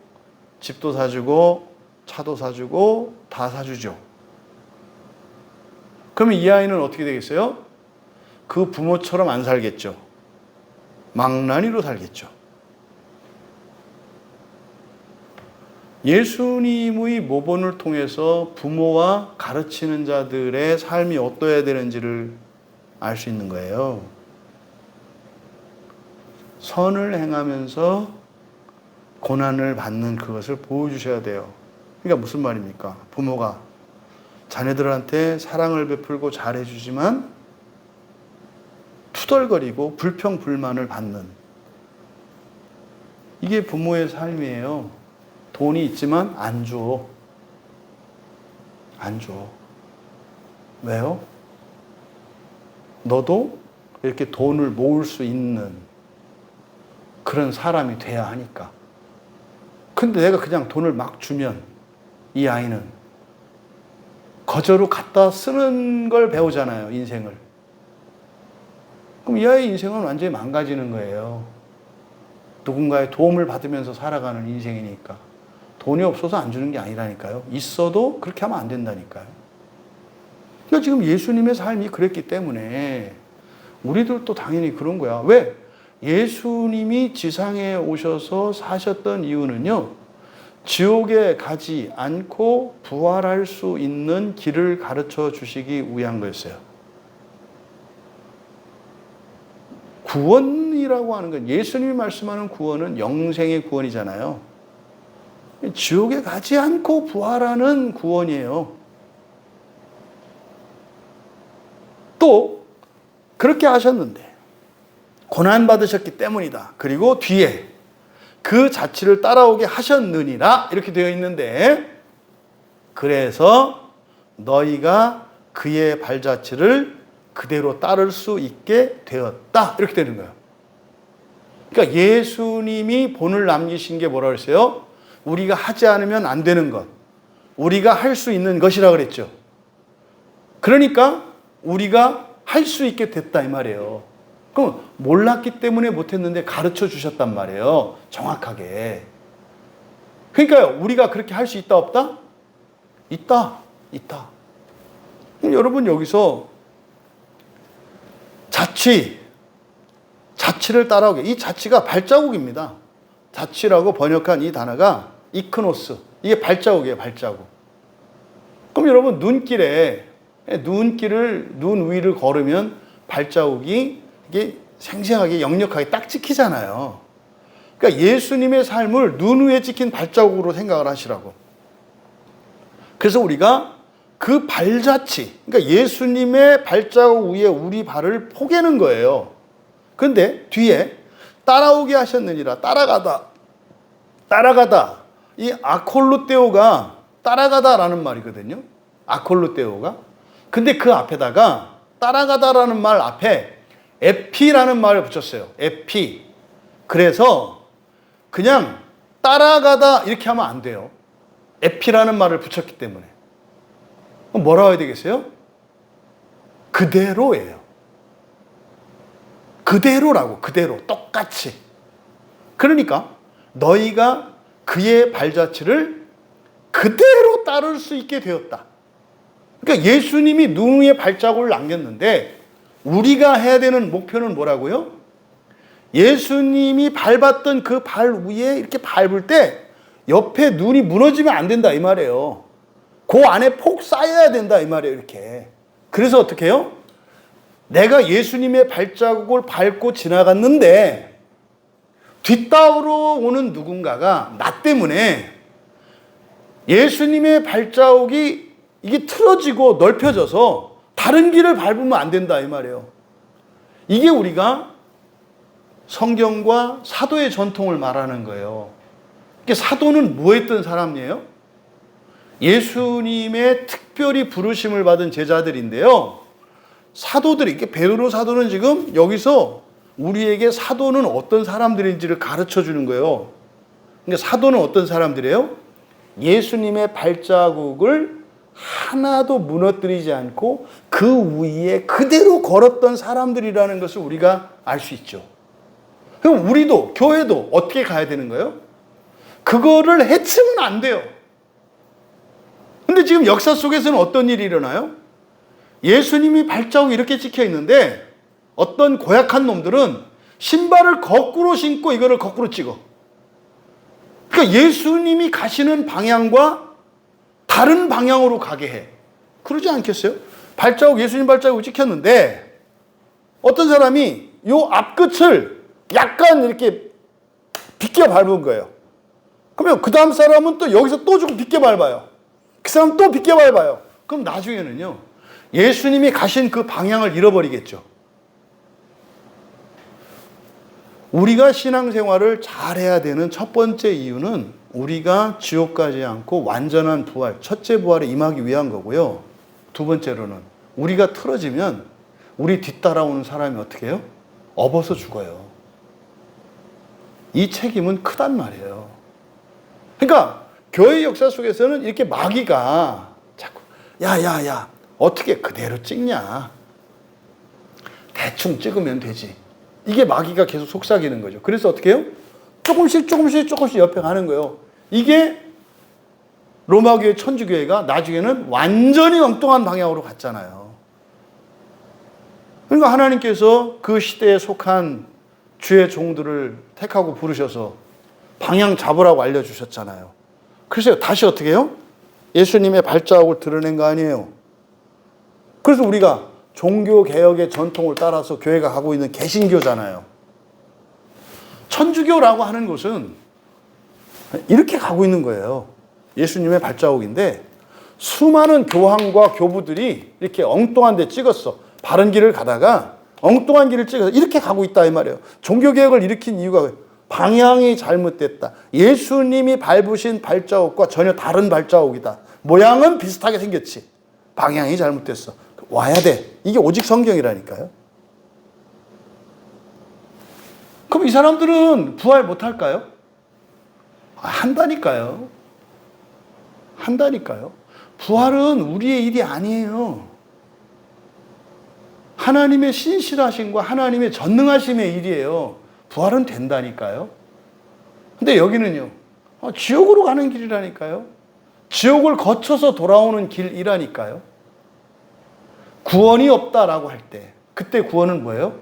집도 사주고 차도 사주고 다 사주죠. 그러면 이 아이는 어떻게 되겠어요? 그 부모처럼 안 살겠죠. 망나니로 살겠죠. 예수님의 모본을 통해서 부모와 가르치는 자들의 삶이 어떠해야 되는지를 알 수 있는 거예요. 선을 행하면서 고난을 받는 그것을 보여주셔야 돼요. 그러니까 무슨 말입니까? 부모가 자녀들한테 사랑을 베풀고 잘해주지만 투덜거리고 불평불만을 받는, 이게 부모의 삶이에요. 돈이 있지만 안 줘. 안 줘. 왜요? 너도 이렇게 돈을 모을 수 있는 그런 사람이 돼야 하니까. 근데 내가 그냥 돈을 막 주면 이 아이는 거저로 갖다 쓰는 걸 배우잖아요, 인생을. 그럼 이 아이의 인생은 완전히 망가지는 거예요. 누군가의 도움을 받으면서 살아가는 인생이니까. 돈이 없어서 안 주는 게 아니라니까요. 있어도 그렇게 하면 안 된다니까요. 그러니까 지금 예수님의 삶이 그랬기 때문에 우리들도 당연히 그런 거야. 왜? 예수님이 지상에 오셔서 사셨던 이유는요, 지옥에 가지 않고 부활할 수 있는 길을 가르쳐 주시기 위한 거였어요. 구원이라고 하는 건, 예수님이 말씀하는 구원은 영생의 구원이잖아요. 지옥에 가지 않고 부활하는 구원이에요. 또 그렇게 하셨는데 고난받으셨기 때문이다. 그리고 뒤에 그 자취를 따라오게 하셨느니라 이렇게 되어 있는데, 그래서 너희가 그의 발자취를 그대로 따를 수 있게 되었다 이렇게 되는 거예요. 그러니까 예수님이 본을 남기신 게 뭐라 그랬어요? 우리가 하지 않으면 안 되는 것, 우리가 할 수 있는 것이라 그랬죠. 그러니까 우리가 할 수 있게 됐다 이 말이에요. 그럼 몰랐기 때문에 못했는데 가르쳐 주셨단 말이에요, 정확하게. 그러니까요, 우리가 그렇게 할 수 있다 없다? 있다. 그럼 여러분 여기서 자취를 따라오게, 이 자취가 발자국입니다. 자취라고 번역한 이 단어가 이크노스, 이게 발자국이에요, 발자국. 그럼 여러분 눈길을 눈 위를 걸으면 발자국이 이게 생생하게 역력하게 딱 찍히잖아요. 그러니까 예수님의 삶을 눈 위에 찍힌 발자국으로 생각을 하시라고. 그래서 우리가 그 발자취, 그러니까 예수님의 발자국 위에 우리 발을 포개는 거예요. 그런데 뒤에 따라오게 하셨느니라, 따라가다. 이 아콜루테오가 따라가다라는 말이거든요. 아콜루테오가. 근데 그 앞에다가 따라가다라는 말 앞에 에피라는 말을 붙였어요. 에피. 그래서 그냥 따라가다 이렇게 하면 안 돼요. 에피라는 말을 붙였기 때문에. 그럼 뭐라고 해야 되겠어요? 그대로예요. 그대로라고, 그대로, 똑같이. 그러니까 너희가 그의 발자취를 그대로 따를 수 있게 되었다. 그러니까 예수님이 눈 위에 발자국을 남겼는데 우리가 해야 되는 목표는 뭐라고요? 예수님이 밟았던 그 발 위에 이렇게 밟을 때 옆에 눈이 무너지면 안 된다 이 말이에요. 그 안에 폭 쌓여야 된다 이 말이에요, 이렇게. 그래서 어떻게 해요? 내가 예수님의 발자국을 밟고 지나갔는데 뒷따로 오는 누군가가 나 때문에 예수님의 발자국이 이게 틀어지고 넓혀져서 다른 길을 밟으면 안 된다 이 말이에요. 이게 우리가 성경과 사도의 전통을 말하는 거예요. 사도는 뭐 했던 사람이에요? 예수님의 특별히 부르심을 받은 제자들인데요. 사도들이, 이게 베드로 사도는 지금 여기서 우리에게 사도는 어떤 사람들인지를 가르쳐 주는 거예요. 그러니까 사도는 어떤 사람들이에요? 예수님의 발자국을 하나도 무너뜨리지 않고 그 위에 그대로 걸었던 사람들이라는 것을 우리가 알 수 있죠. 그럼 우리도, 교회도 어떻게 가야 되는 거예요? 그거를 해치면 안 돼요. 근데 지금 역사 속에서는 어떤 일이 일어나요? 예수님이 발자국이 이렇게 찍혀 있는데 어떤 고약한 놈들은 신발을 거꾸로 신고 이거를 거꾸로 찍어. 그러니까 예수님이 가시는 방향과 다른 방향으로 가게 해. 그러지 않겠어요? 발자국, 예수님 발자국이 찍혔는데 어떤 사람이 요 앞끝을 약간 이렇게 비껴 밟은 거예요. 그러면 그 다음 사람은 또 여기서 또 조금 비껴 밟아요. 그 사람 또 비껴 밟아요. 그럼 나중에는요, 예수님이 가신 그 방향을 잃어버리겠죠. 우리가 신앙생활을 잘해야 되는 첫 번째 이유는 우리가 지옥 가지 않고 완전한 부활, 첫째 부활에 임하기 위한 거고요. 두 번째로는 우리가 틀어지면 우리 뒤따라오는 사람이 어떻게 해요? 업어서 죽어요. 이 책임은 크단 말이에요. 그러니까 교회 역사 속에서는 이렇게 마귀가 자꾸 야 어떻게 그대로 찍냐, 대충 찍으면 되지, 이게 마귀가 계속 속삭이는 거죠. 그래서 어떻게 해요? 조금씩 옆에 가는 거예요. 이게 로마교회 천주교회가 나중에는 완전히 엉뚱한 방향으로 갔잖아요. 그러니까 하나님께서 그 시대에 속한 주의 종들을 택하고 부르셔서 방향 잡으라고 알려주셨잖아요. 그래서 다시 어떻게 해요? 예수님의 발자국을 드러낸 거 아니에요. 그래서 우리가 종교개혁의 전통을 따라서 교회가 가고 있는 개신교잖아요. 천주교라고 하는 것은 이렇게 가고 있는 거예요. 예수님의 발자국인데 수많은 교황과 교부들이 이렇게 엉뚱한 데 찍었어. 바른 길을 가다가 엉뚱한 길을 찍어서 이렇게 가고 있다 이 말이에요. 종교개혁을 일으킨 이유가 방향이 잘못됐다. 예수님이 밟으신 발자국과 전혀 다른 발자국이다. 모양은 비슷하게 생겼지, 방향이 잘못됐어. 와야 돼. 이게 오직 성경이라니까요. 그럼 이 사람들은 부활 못할까요? 한다니까요. 부활은 우리의 일이 아니에요. 하나님의 신실하심과 하나님의 전능하심의 일이에요. 부활은 된다니까요. 근데 여기는요, 지옥으로 가는 길이라니까요. 지옥을 거쳐서 돌아오는 길이라니까요. 구원이 없다라고 할 때, 그때 구원은 뭐예요?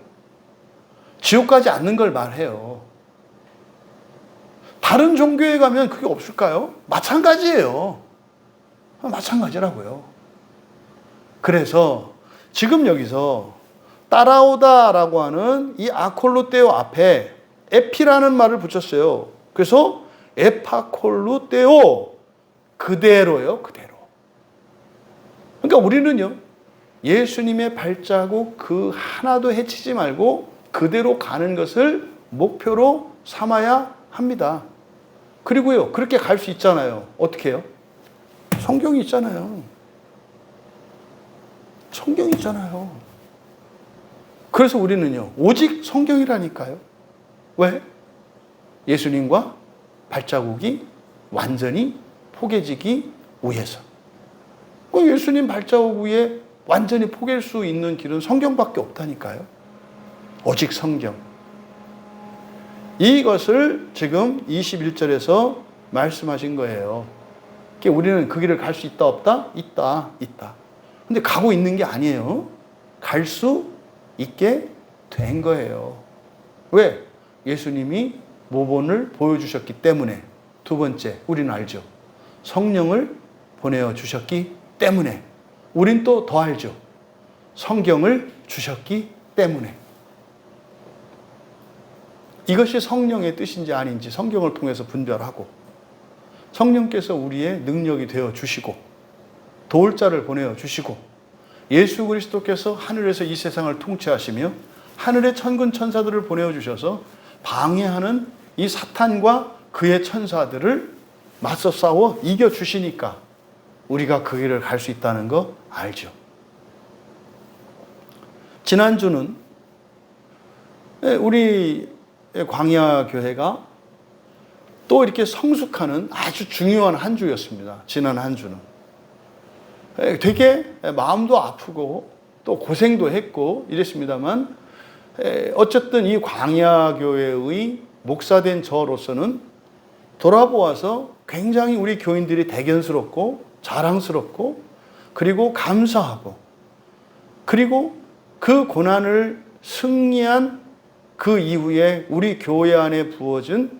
지옥 가지 않는 걸 말해요. 다른 종교에 가면 그게 없을까요? 마찬가지예요. 마찬가지라고요. 그래서 지금 여기서 따라오다라고 하는 이 아콜루테오 앞에 에피라는 말을 붙였어요. 그래서 에파콜루테오, 그대로요, 그대로. 그러니까 우리는요, 예수님의 발자국 그 하나도 해치지 말고 그대로 가는 것을 목표로 삼아야 합니다. 그리고요, 그렇게 갈 수 있잖아요. 어떻게 해요? 성경이 있잖아요. 그래서 우리는요, 오직 성경이라니까요. 왜? 예수님과 발자국이 완전히 포개지기 위해서. 예수님 발자국 위에 완전히 포갤 수 있는 길은 성경밖에 없다니까요. 오직 성경. 이것을 지금 21절에서 말씀하신 거예요. 우리는 그 길을 갈 수 있다 없다? 있다. 근데 가고 있는 게 아니에요. 갈 수 있게 된 거예요. 왜? 예수님이 모본을 보여주셨기 때문에. 두 번째, 우리는 알죠. 성령을 보내주셨기 때문에. 우린 또 더 알죠. 성경을 주셨기 때문에. 이것이 성령의 뜻인지 아닌지 성경을 통해서 분별하고, 성령께서 우리의 능력이 되어 주시고, 도울 자를 보내어 주시고, 예수 그리스도께서 하늘에서 이 세상을 통치하시며 하늘의 천군 천사들을 보내어 주셔서 방해하는 이 사탄과 그의 천사들을 맞서 싸워 이겨 주시니까 우리가 그 길을 갈 수 있다는 거 알죠. 지난주는 우리 광야 교회가 또 이렇게 성숙하는 아주 중요한 한 주였습니다. 지난 한 주는. 되게 마음도 아프고 또 고생도 했고 이랬습니다만, 어쨌든 이 광야 교회의 목사된 저로서는 돌아보아서 굉장히 우리 교인들이 대견스럽고 자랑스럽고, 그리고 감사하고, 그리고 그 고난을 승리한 그 이후에 우리 교회 안에 부어진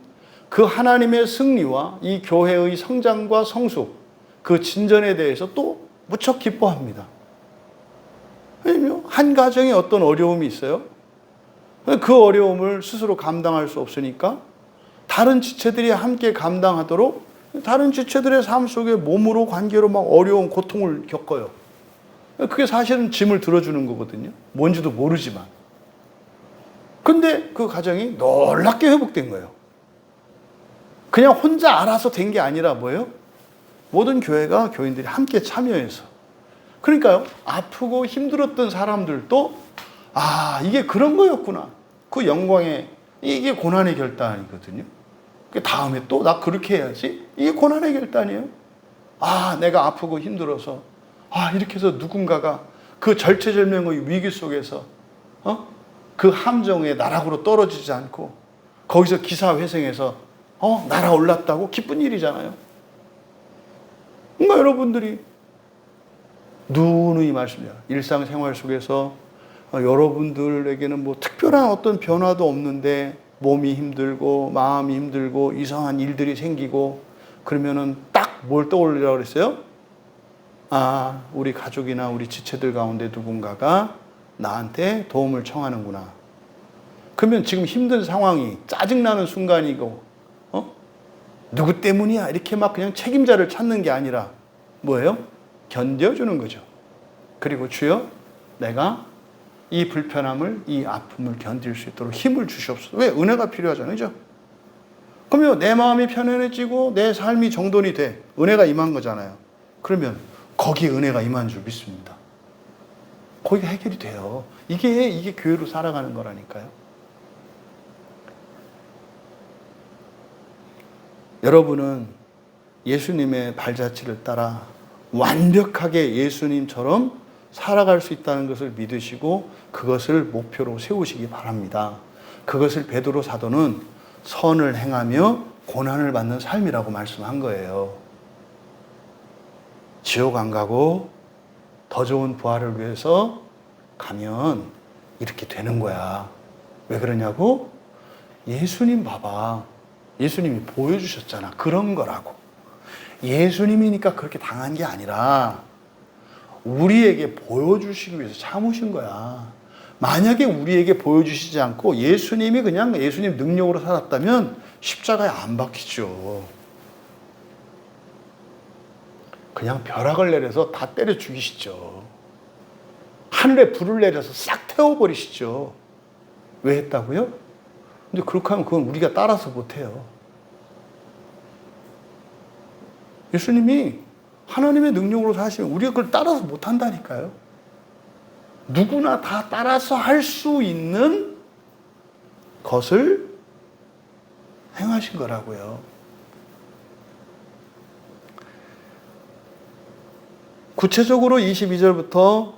그 하나님의 승리와 이 교회의 성장과 성숙, 그 진전에 대해서 또 무척 기뻐합니다. 왜냐면 한 가정에 어떤 어려움이 있어요. 그 어려움을 스스로 감당할 수 없으니까 다른 지체들이 함께 감당하도록 다른 지체들의 삶 속에 몸으로 관계로 막 어려운 고통을 겪어요. 그게 사실은 짐을 들어주는 거거든요. 뭔지도 모르지만. 근데 그 가정이 놀랍게 회복된 거예요. 그냥 혼자 알아서 된 게 아니라 뭐예요? 모든 교회가 교인들이 함께 참여해서. 그러니까요, 아프고 힘들었던 사람들도 아, 이게 그런 거였구나. 그 영광의, 이게 고난의 결단이거든요. 그 다음에 또 나 그렇게 해야지. 이게 고난의 결단이에요. 아, 내가 아프고 힘들어서 아, 이렇게 해서 누군가가 그 절체절명의 위기 속에서 그 함정의 나락으로 떨어지지 않고 거기서 기사회생해서 날아올랐다고 기쁜 일이잖아요. 그러니까 여러분들이 누누이 말씀이야. 일상생활 속에서 여러분들에게는 뭐 특별한 어떤 변화도 없는데 몸이 힘들고 마음이 힘들고 이상한 일들이 생기고 그러면은 딱 뭘 떠올리라고 그랬어요? 아, 우리 가족이나 우리 지체들 가운데 누군가가 나한테 도움을 청하는구나. 그러면 지금 힘든 상황이 짜증나는 순간이고 누구 때문이야? 이렇게 막 그냥 책임자를 찾는 게 아니라 뭐예요? 견뎌주는 거죠. 그리고 주여, 내가 이 불편함을, 이 아픔을 견딜 수 있도록 힘을 주시옵소서. 왜? 은혜가 필요하잖아요. 그죠? 그러면 내 마음이 편안해지고 내 삶이 정돈이 돼. 은혜가 임한 거잖아요. 그러면 거기에 은혜가 임한 줄 믿습니다. 거기가 해결이 돼요. 이게 교회로 살아가는 거라니까요. 여러분은 예수님의 발자취를 따라 완벽하게 예수님처럼 살아갈 수 있다는 것을 믿으시고 그것을 목표로 세우시기 바랍니다. 그것을 베드로 사도는 선을 행하며 고난을 받는 삶이라고 말씀한 거예요. 지옥 안 가고 더 좋은 부활을 위해서 가면 이렇게 되는 거야. 왜 그러냐고? 예수님 봐봐. 예수님이 보여주셨잖아. 그런 거라고. 예수님이니까 그렇게 당한 게 아니라 우리에게 보여주시기 위해서 참으신 거야. 만약에 우리에게 보여주시지 않고 예수님이 그냥 예수님 능력으로 살았다면 십자가에 안 박히죠. 그냥 벼락을 내려서 다 때려 죽이시죠. 하늘에 불을 내려서 싹 태워버리시죠. 왜 했다고요? 근데 그렇게 하면 그건 우리가 따라서 못해요. 예수님이 하나님의 능력으로 사시면 우리가 그걸 따라서 못한다니까요. 누구나 다 따라서 할 수 있는 것을 행하신 거라고요. 구체적으로 22절부터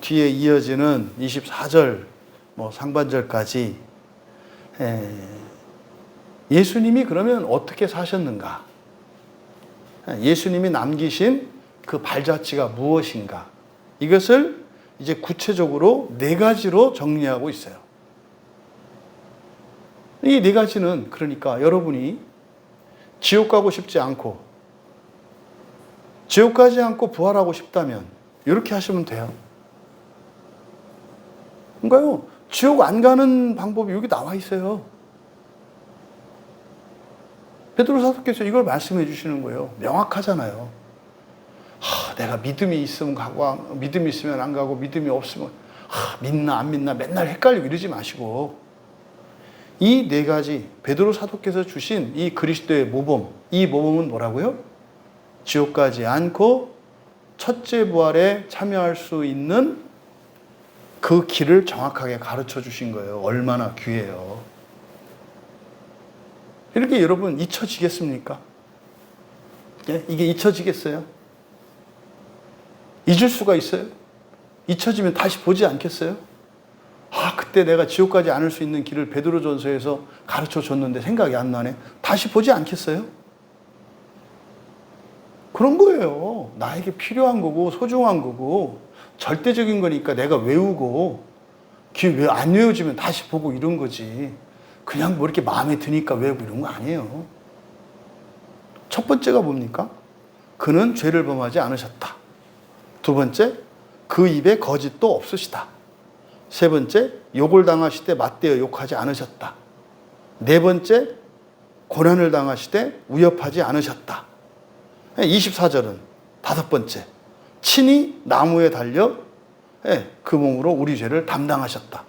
뒤에 이어지는 24절 상반절까지 예수님이 그러면 어떻게 사셨는가? 예수님이 남기신 그 발자취가 무엇인가? 이것을 이제 구체적으로 4가지로 정리하고 있어요. 이 4가지는 그러니까 여러분이 지옥 가고 싶지 않고 지옥 가지 않고 부활하고 싶다면 이렇게 하시면 돼요. 그러니까요, 지옥 안 가는 방법이 여기 나와 있어요. 베드로 사도께서 이걸 말씀해 주시는 거예요. 명확하잖아요. 내가 믿음이 있으면 가고 믿음이 있으면 안 가고 믿음이 없으면 믿나 안 믿나 맨날 헷갈리고 이러지 마시고 이 4가지 베드로 사도께서 주신 이 그리스도의 모범, 이 모범은 뭐라고요? 지옥 가지 않고 첫째 부활에 참여할 수 있는 그 길을 정확하게 가르쳐 주신 거예요. 얼마나 귀해요. 이렇게 여러분 잊혀지겠습니까? 이게 잊혀지겠어요? 잊을 수가 있어요? 잊혀지면 다시 보지 않겠어요? 그때 내가 지옥 가지 않을 수 있는 길을 베드로전서에서 가르쳐 줬는데 생각이 안 나네. 다시 보지 않겠어요? 그런 거예요. 나에게 필요한 거고 소중한 거고 절대적인 거니까 내가 외우고 왜 안 외워지면 다시 보고 이런 거지. 그냥 뭐 이렇게 마음에 드니까 외우고 이런 거 아니에요. 첫 번째가 뭡니까? 그는 죄를 범하지 않으셨다. 두 번째, 그 입에 거짓도 없으시다. 세 번째, 욕을 당하실 때 맞대어 욕하지 않으셨다. 네 번째, 고난을 당하실 때 위협하지 않으셨다. 24절은 다섯 번째, 친히 나무에 달려 그 몸으로 우리 죄를 담당하셨다.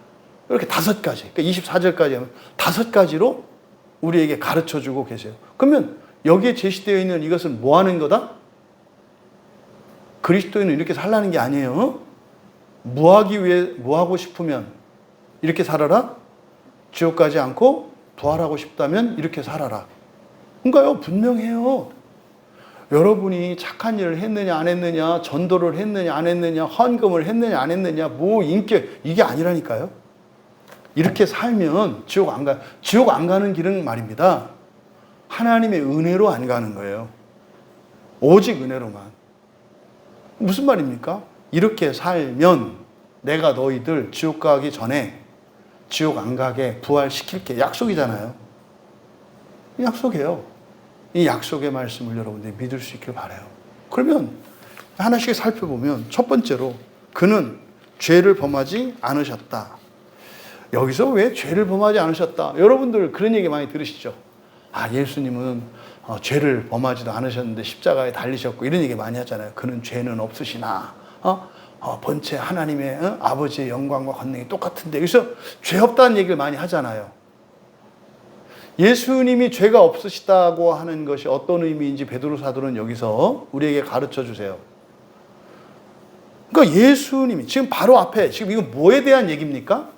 이렇게 다섯 가지, 그러니까 24절까지 하면 다섯 가지로 우리에게 가르쳐 주고 계세요. 그러면 여기에 제시되어 있는 이것은 뭐 하는 거다? 그리스도인은 이렇게 살라는 게 아니에요. 뭐 하고 싶으면 이렇게 살아라? 지옥 가지 않고 부활하고 싶다면 이렇게 살아라. 그러니까요, 분명해요. 여러분이 착한 일을 했느냐 안 했느냐, 전도를 했느냐 안 했느냐, 헌금을 했느냐 안 했느냐, 뭐 인격, 이게 아니라니까요. 이렇게 살면 지옥 안 가. 지옥 안 가는 길은 말입니다, 하나님의 은혜로 안 가는 거예요. 오직 은혜로만. 무슨 말입니까? 이렇게 살면 내가 너희들 지옥 가기 전에 지옥 안 가게 부활시킬게. 약속이잖아요. 약속이에요. 이 약속의 말씀을 여러분들이 믿을 수 있길 바라요. 그러면 하나씩 살펴보면 첫 번째로 그는 죄를 범하지 않으셨다. 여기서 왜 죄를 범하지 않으셨다? 여러분들 그런 얘기 많이 들으시죠? 예수님은 죄를 범하지도 않으셨는데 십자가에 달리셨고 이런 얘기 많이 하잖아요. 그는 죄는 없으시나? 본체 하나님의 아버지의 영광과 권능이 똑같은데 여기서 죄 없다는 얘기를 많이 하잖아요. 예수님이 죄가 없으시다고 하는 것이 어떤 의미인지 베드로 사도는 여기서 우리에게 가르쳐 주세요. 그러니까 예수님이 지금 바로 앞에 지금 이거 뭐에 대한 얘기입니까?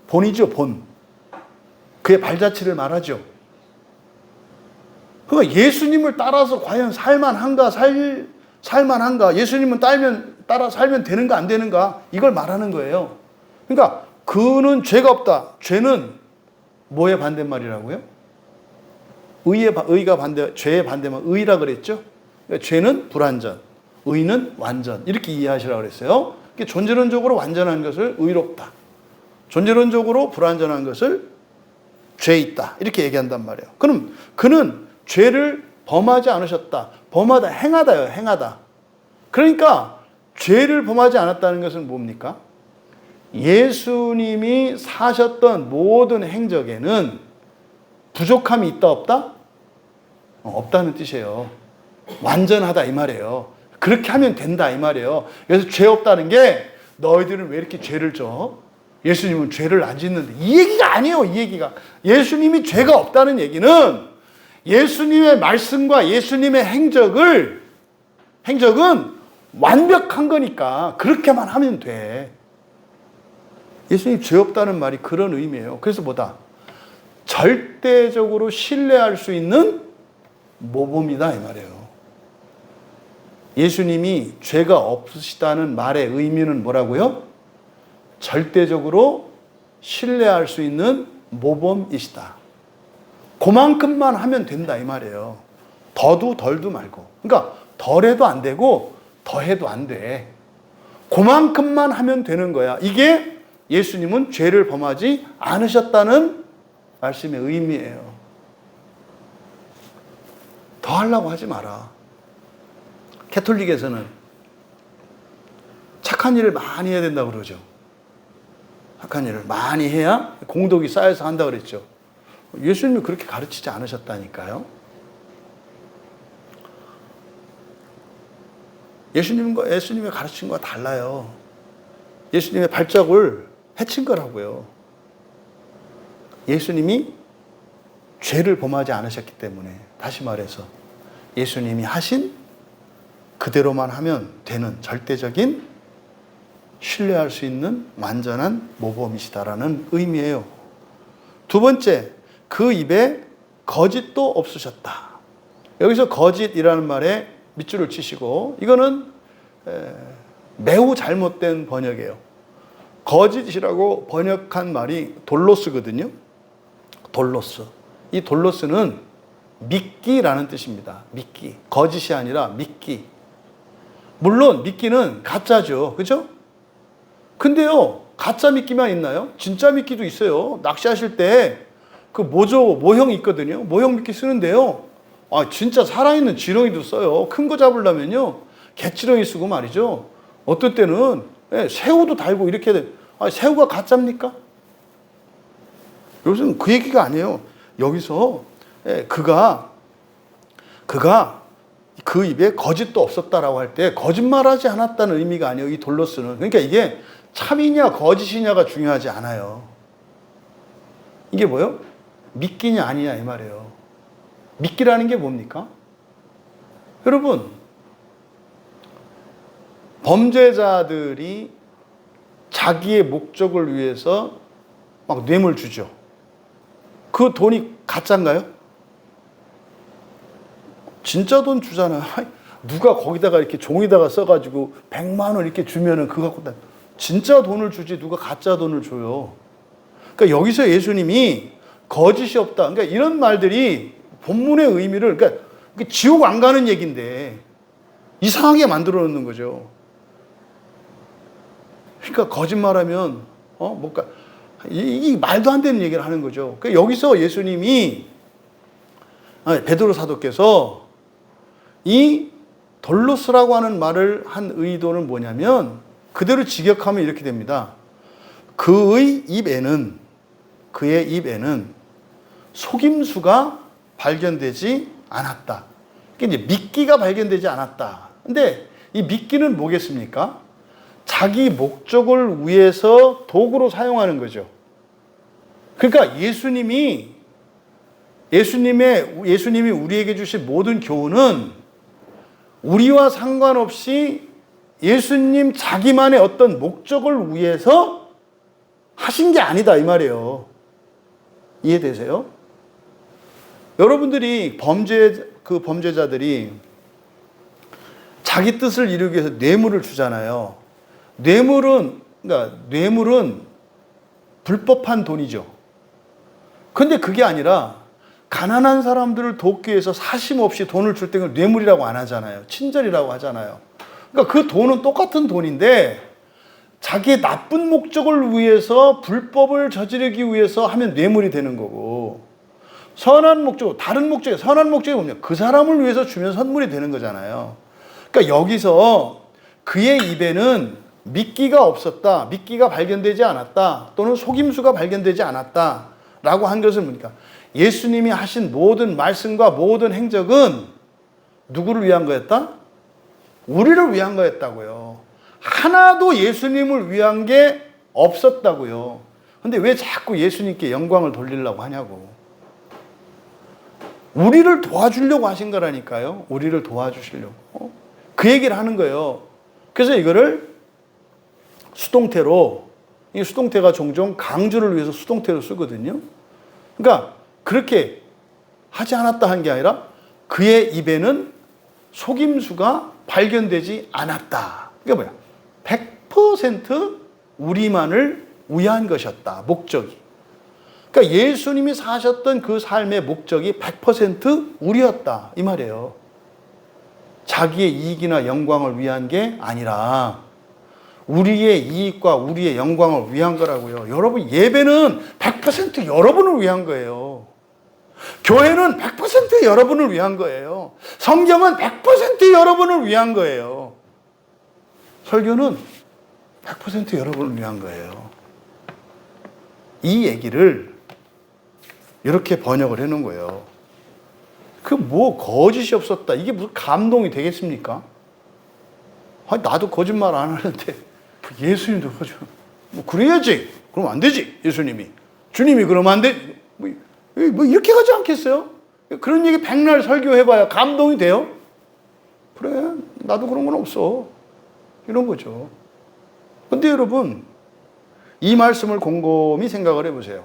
본이죠, 본. 그의 발자취를 말하죠. 그러니까 예수님을 따라서 과연 살만한가, 살만한가, 예수님은 따라 살면 되는가 안 되는가, 이걸 말하는 거예요. 그러니까 그는 죄가 없다. 죄는 뭐의 반대말이라고요? 죄의 반대말 의라 그랬죠. 그러니까 죄는 불완전, 의는 완전, 이렇게 이해하시라고 그랬어요. 존재론적으로 완전한 것을 의롭다, 존재론적으로 불완전한 것을 죄 있다, 이렇게 얘기한단 말이에요. 그럼 그는 죄를 범하지 않으셨다. 범하다, 행하다요, 행하다. 그러니까 죄를 범하지 않았다는 것은 뭡니까? 예수님이 사셨던 모든 행적에는 부족함이 있다, 없다? 없다는 뜻이에요. 완전하다 이 말이에요. 그렇게 하면 된다 이 말이에요. 그래서 죄 없다는 게 너희들은 왜 이렇게 죄를 져? 예수님은 죄를 안 짓는데, 이 얘기가 아니에요. 이 얘기가 예수님이 죄가 없다는 얘기는 예수님의 말씀과 예수님의 행적은 완벽한 거니까 그렇게만 하면 돼. 예수님 죄 없다는 말이 그런 의미예요. 그래서 뭐다? 절대적으로 신뢰할 수 있는 모범이다 이 말이에요. 예수님이 죄가 없으시다는 말의 의미는 뭐라고요? 절대적으로 신뢰할 수 있는 모범이시다. 그만큼만 하면 된다 이 말이에요. 더도 덜도 말고. 그러니까 덜해도 안 되고 더해도 안 돼. 그만큼만 하면 되는 거야. 이게 예수님은 죄를 범하지 않으셨다는 말씀의 의미예요. 더 하려고 하지 마라. 캐톨릭에서는 착한 일을 많이 해야 된다고 그러죠. 착한 일을 많이 해야 공덕이 쌓여서 한다고 그랬죠. 예수님이 그렇게 가르치지 않으셨다니까요. 예수님의 가르친 거와 달라요. 예수님의 발자국을 해친 거라고요. 예수님이 죄를 범하지 않으셨기 때문에, 다시 말해서 예수님이 하신 그대로만 하면 되는 절대적인 신뢰할 수 있는 완전한 모범이시다라는 의미예요. 두 번째, 그 입에 거짓도 없으셨다. 여기서 거짓이라는 말에 밑줄을 치시고, 이거는 매우 잘못된 번역이에요. 거짓이라고 번역한 말이 돌로스거든요. 돌로스. 이 돌로스는 믿기라는 뜻입니다. 믿기. 거짓이 아니라 믿기. 물론 믿기는 가짜죠. 그죠? 근데요, 가짜 미끼만 있나요? 진짜 미끼도 있어요. 낚시하실 때 그 모형이 있거든요. 모형 미끼 쓰는데요. 진짜 살아있는 지렁이도 써요. 큰 거 잡으려면요. 개지렁이 쓰고 말이죠. 어떨 때는 새우도 달고 이렇게 돼. 새우가 가짜입니까? 여기서는 그 얘기가 아니에요. 여기서 그가 그 입에 거짓도 없었다라고 할 때 거짓말하지 않았다는 의미가 아니에요. 이 돌로스는. 그러니까 이게 참이냐 거짓이냐가 중요하지 않아요. 이게 뭐예요? 믿기냐 아니냐 이 말이에요. 믿기라는 게 뭡니까? 여러분, 범죄자들이 자기의 목적을 위해서 막 뇌물 주죠. 그 돈이 가짜인가요? 진짜 돈 주잖아요. 누가 거기다가 이렇게 종이다가 써가지고 100만 원 이렇게 주면은 그거 갖고 진짜 돈을 주지 누가 가짜 돈을 줘요. 그러니까 여기서 예수님이 거짓이 없다. 그러니까 이런 말들이 본문의 의미를, 그러니까 지옥 안 가는 얘기인데 이상하게 만들어 놓는 거죠. 그러니까 거짓말하면 뭔가 이 말도 안 되는 얘기를 하는 거죠. 그러니까 여기서 예수님이 베드로 사도께서 이 돌로스라고 하는 말을 한 의도는 뭐냐면 그대로 직역하면 이렇게 됩니다. 그의 입에는 속임수가 발견되지 않았다. 그러니까 이제 미끼가 발견되지 않았다. 근데 이 미끼는 뭐겠습니까? 자기 목적을 위해서 도구로 사용하는 거죠. 그러니까 예수님이 우리에게 주신 모든 교훈은 우리와 상관없이 예수님 자기만의 어떤 목적을 위해서 하신 게 아니다 이 말이에요. 이해되세요? 여러분들이 범죄자들이 자기 뜻을 이루기 위해서 뇌물을 주잖아요. 뇌물은 불법한 돈이죠. 근데 그게 아니라 가난한 사람들을 돕기 위해서 사심 없이 돈을 줄 때 그걸 뇌물이라고 안 하잖아요. 친절이라고 하잖아요. 그러니까 그 돈은 똑같은 돈인데 자기의 나쁜 목적을 위해서 불법을 저지르기 위해서 하면 뇌물이 되는 거고, 선한 목적, 다른 목적이, 선한 목적이 뭐냐? 그 사람을 위해서 주면 선물이 되는 거잖아요. 그러니까 여기서 그의 입에는 미끼가 없었다, 미끼가 발견되지 않았다, 또는 속임수가 발견되지 않았다 라고 한 것은 뭡니까? 예수님이 하신 모든 말씀과 모든 행적은 누구를 위한 거였다? 우리를 위한 거였다고요. 하나도 예수님을 위한 게 없었다고요. 근데 왜 자꾸 예수님께 영광을 돌리려고 하냐고. 우리를 도와주려고 하신 거라니까요. 우리를 도와주시려고. 그 얘기를 하는 거예요. 그래서 이거를 수동태로, 이 수동태가 종종 강조를 위해서 수동태로 쓰거든요. 그러니까 그렇게 하지 않았다 한 게 아니라 그의 입에는 속임수가 발견되지 않았다. 그게 뭐야? 100% 우리만을 위한 것이었다. 목적이. 그러니까 예수님이 사셨던 그 삶의 목적이 100% 우리였다. 이 말이에요. 자기의 이익이나 영광을 위한 게 아니라 우리의 이익과 우리의 영광을 위한 거라고요. 여러분, 예배는 100% 여러분을 위한 거예요. 교회는 100% 여러분을 위한 거예요. 성경은 100% 여러분을 위한 거예요. 설교는 100% 여러분을 위한 거예요. 이 얘기를 이렇게 번역을 해놓은 거예요. 거짓이 없었다. 이게 무슨 감동이 되겠습니까? 나도 거짓말 안 하는데 예수님도 그래야지. 그럼 안 되지. 예수님이. 주님이 그러면 안 돼. 이렇게 가지 않겠어요? 그런 얘기 백날 설교해봐야 감동이 돼요? 그래, 나도 그런 건 없어. 이런 거죠. 근데 여러분, 이 말씀을 곰곰이 생각을 해보세요.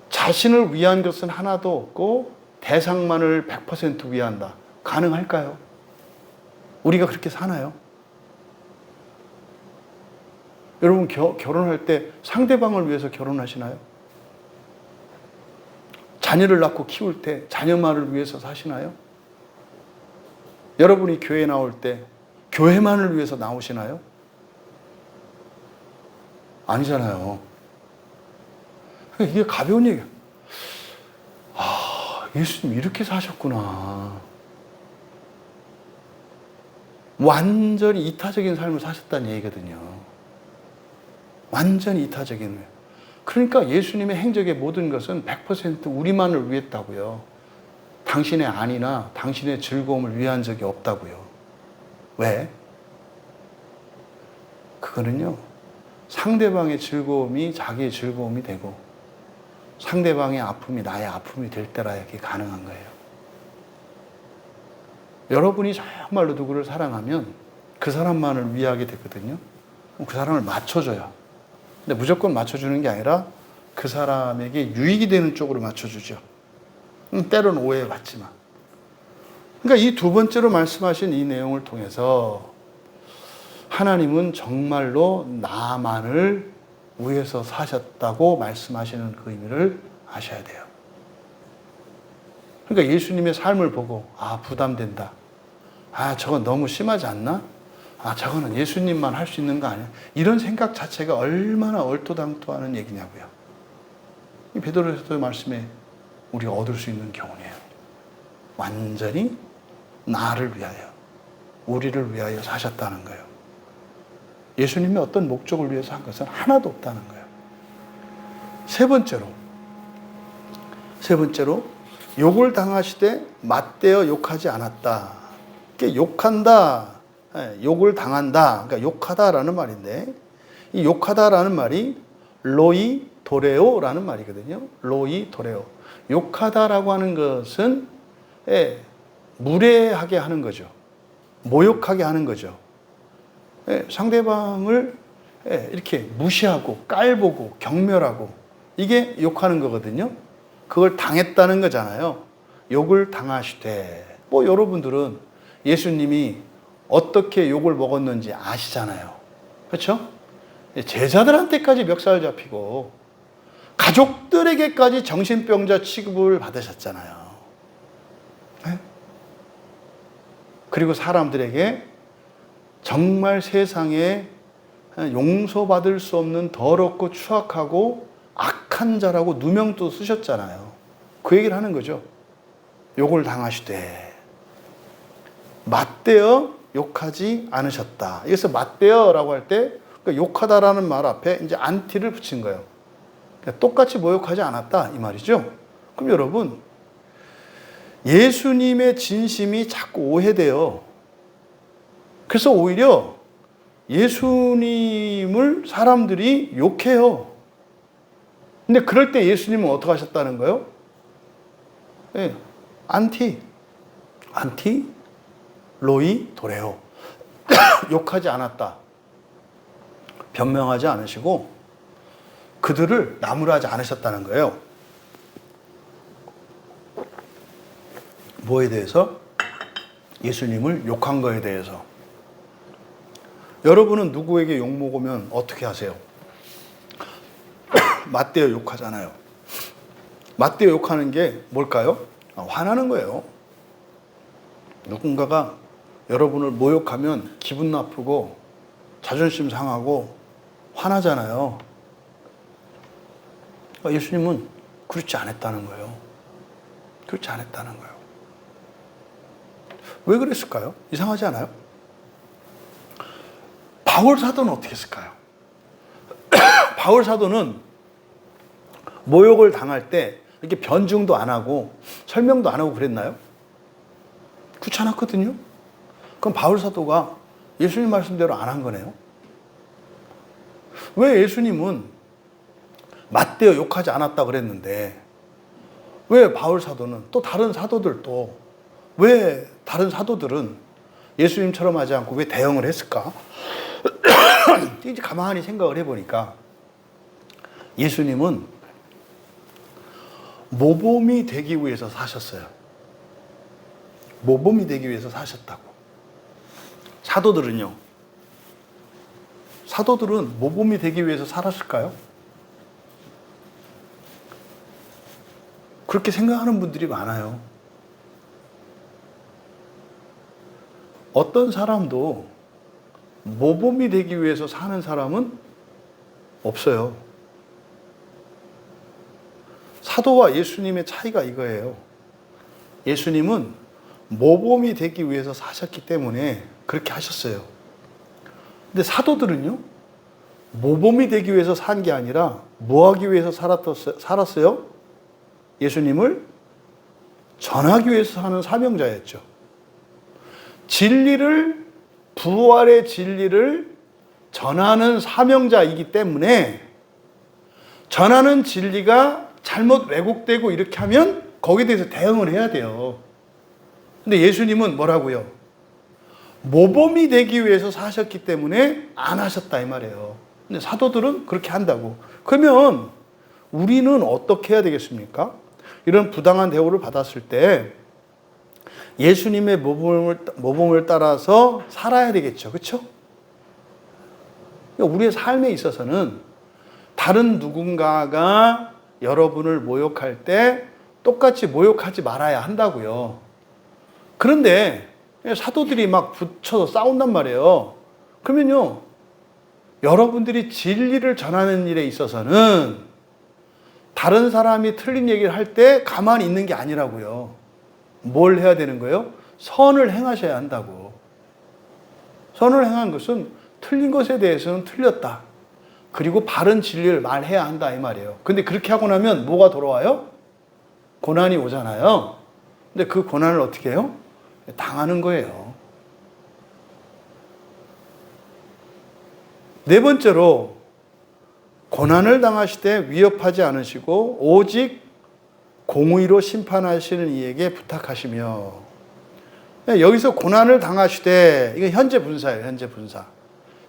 자신을 위한 것은 하나도 없고 대상만을 100% 위한다. 가능할까요? 우리가 그렇게 사나요? 여러분, 결혼할 때 상대방을 위해서 결혼하시나요? 자녀를 낳고 키울 때 자녀만을 위해서 사시나요? 여러분이 교회 나올 때 교회만을 위해서 나오시나요? 아니잖아요. 이게 가벼운 얘기야. 아, 예수님 이렇게 사셨구나. 완전히 이타적인 삶을 사셨다는 얘기거든요. 완전히 이타적인. 그러니까 예수님의 행적의 모든 것은 100% 우리만을 위했다고요. 당신의 안위나 당신의 즐거움을 위한 적이 없다고요. 왜? 그거는요, 상대방의 즐거움이 자기의 즐거움이 되고 상대방의 아픔이 나의 아픔이 될 때라 이게 가능한 거예요. 여러분이 정말로 누구를 사랑하면 그 사람만을 위하게 되거든요. 그 사람을 맞춰줘요. 근데 무조건 맞춰주는 게 아니라 그 사람에게 유익이 되는 쪽으로 맞춰주죠. 때로는 오해받지만. 그러니까 이 두 번째로 말씀하신 이 내용을 통해서 하나님은 정말로 나만을 위해서 사셨다고 말씀하시는 그 의미를 아셔야 돼요. 그러니까 예수님의 삶을 보고 부담된다. 저건 너무 심하지 않나? 저거는 예수님만 할 수 있는 거 아니야? 이런 생각 자체가 얼마나 얼토당토하는 얘기냐고요. 이 베드로서의 말씀에 우리가 얻을 수 있는 교훈이에요. 완전히 나를 위하여, 우리를 위하여 사셨다는 거예요. 예수님의 어떤 목적을 위해서 한 것은 하나도 없다는 거예요. 세 번째로 욕을 당하시되 맞대어 욕하지 않았다. 욕한다, 욕을 당한다, 그러니까 욕하다라는 말인데, 이 욕하다라는 말이 로이 도레오라는 말이거든요. 로이 도레오. 욕하다라고 하는 것은 무례하게 하는 거죠. 모욕하게 하는 거죠. 상대방을 이렇게 무시하고 깔보고 경멸하고, 이게 욕하는 거거든요. 그걸 당했다는 거잖아요. 욕을 당하시되. 여러분들은 예수님이 어떻게 욕을 먹었는지 아시잖아요. 그렇죠? 제자들한테까지 멱살 잡히고 가족들에게까지 정신병자 취급을 받으셨잖아요. 네? 그리고 사람들에게 정말 세상에 용서받을 수 없는 더럽고 추악하고 악한 자라고 누명도 쓰셨잖아요. 그 얘기를 하는 거죠. 욕을 당하시되 맞대어 욕하지 않으셨다. 여기서 맞대어라고 할 때 욕하다라는 말 앞에 이제 안티를 붙인 거예요. 그러니까 똑같이 모욕하지 않았다 이 말이죠. 그럼 여러분, 예수님의 진심이 자꾸 오해돼요. 그래서 오히려 예수님을 사람들이 욕해요. 근데 그럴 때 예수님은 어떻게 하셨다는 거예요? 안티 로이 도레오. 욕하지 않았다. 변명하지 않으시고 그들을 나무라지 않으셨다는 거예요. 뭐에 대해서? 예수님을 욕한 거에 대해서. 여러분은 누구에게 욕 먹으면 어떻게 하세요? 맞대어 욕하잖아요. 맞대어 욕하는 게 뭘까요? 화나는 거예요. 누군가가 여러분을 모욕하면 기분 나쁘고 자존심 상하고 화나잖아요. 예수님은 그렇지 않았다는 거예요. 그렇지 않았다는 거예요. 왜 그랬을까요? 이상하지 않아요? 바울 사도는 어떻게 했을까요? 바울 사도는 모욕을 당할 때 이렇게 변증도 안 하고 설명도 안 하고 그랬나요? 그렇지 않았거든요. 그럼 바울 사도가 예수님 말씀대로 안 한 거네요. 왜 예수님은 맞대어 욕하지 않았다 그랬는데 왜 바울 사도는, 또 다른 사도들도 왜 다른 사도들은 예수님처럼 하지 않고 왜 대응을 했을까? 이제 가만히 생각을 해보니까 예수님은 모범이 되기 위해서 사셨어요. 모범이 되기 위해서 사셨다고. 사도들은요? 사도들은 모범이 되기 위해서 살았을까요? 그렇게 생각하는 분들이 많아요. 어떤 사람도 모범이 되기 위해서 사는 사람은 없어요. 사도와 예수님의 차이가 이거예요. 예수님은 모범이 되기 위해서 사셨기 때문에 그렇게 하셨어요. 근데 사도들은요, 모범이 되기 위해서 산 게 아니라 뭐 하기 위해서 살았어요? 예수님을 전하기 위해서 사는 사명자였죠. 진리를, 부활의 진리를 전하는 사명자이기 때문에 전하는 진리가 잘못 왜곡되고 이렇게 하면 거기에 대해서 대응을 해야 돼요. 근데 예수님은 뭐라고요? 모범이 되기 위해서 사셨기 때문에 안 하셨다 이 말이에요. 근데 사도들은 그렇게 한다고. 그러면 우리는 어떻게 해야 되겠습니까? 이런 부당한 대우를 받았을 때 예수님의 모범을 따라서 살아야 되겠죠. 그렇죠? 우리의 삶에 있어서는 다른 누군가가 여러분을 모욕할 때 똑같이 모욕하지 말아야 한다고요. 그런데 사도들이 막 붙여서 싸운단 말이에요. 그러면요, 여러분들이 진리를 전하는 일에 있어서는 다른 사람이 틀린 얘기를 할 때 가만히 있는 게 아니라고요. 뭘 해야 되는 거예요? 선을 행하셔야 한다고. 선을 행한 것은 틀린 것에 대해서는 틀렸다. 그리고 바른 진리를 말해야 한다 이 말이에요. 근데 그렇게 하고 나면 뭐가 돌아와요? 고난이 오잖아요. 근데 그 고난을 어떻게 해요? 당하는 거예요. 네 번째로, 고난을 당하실 때 위협하지 않으시고 오직 공의로 심판하시는 이에게 부탁하시며. 여기서 고난을 당하시되, 이건 현재 분사예요. 현재 분사.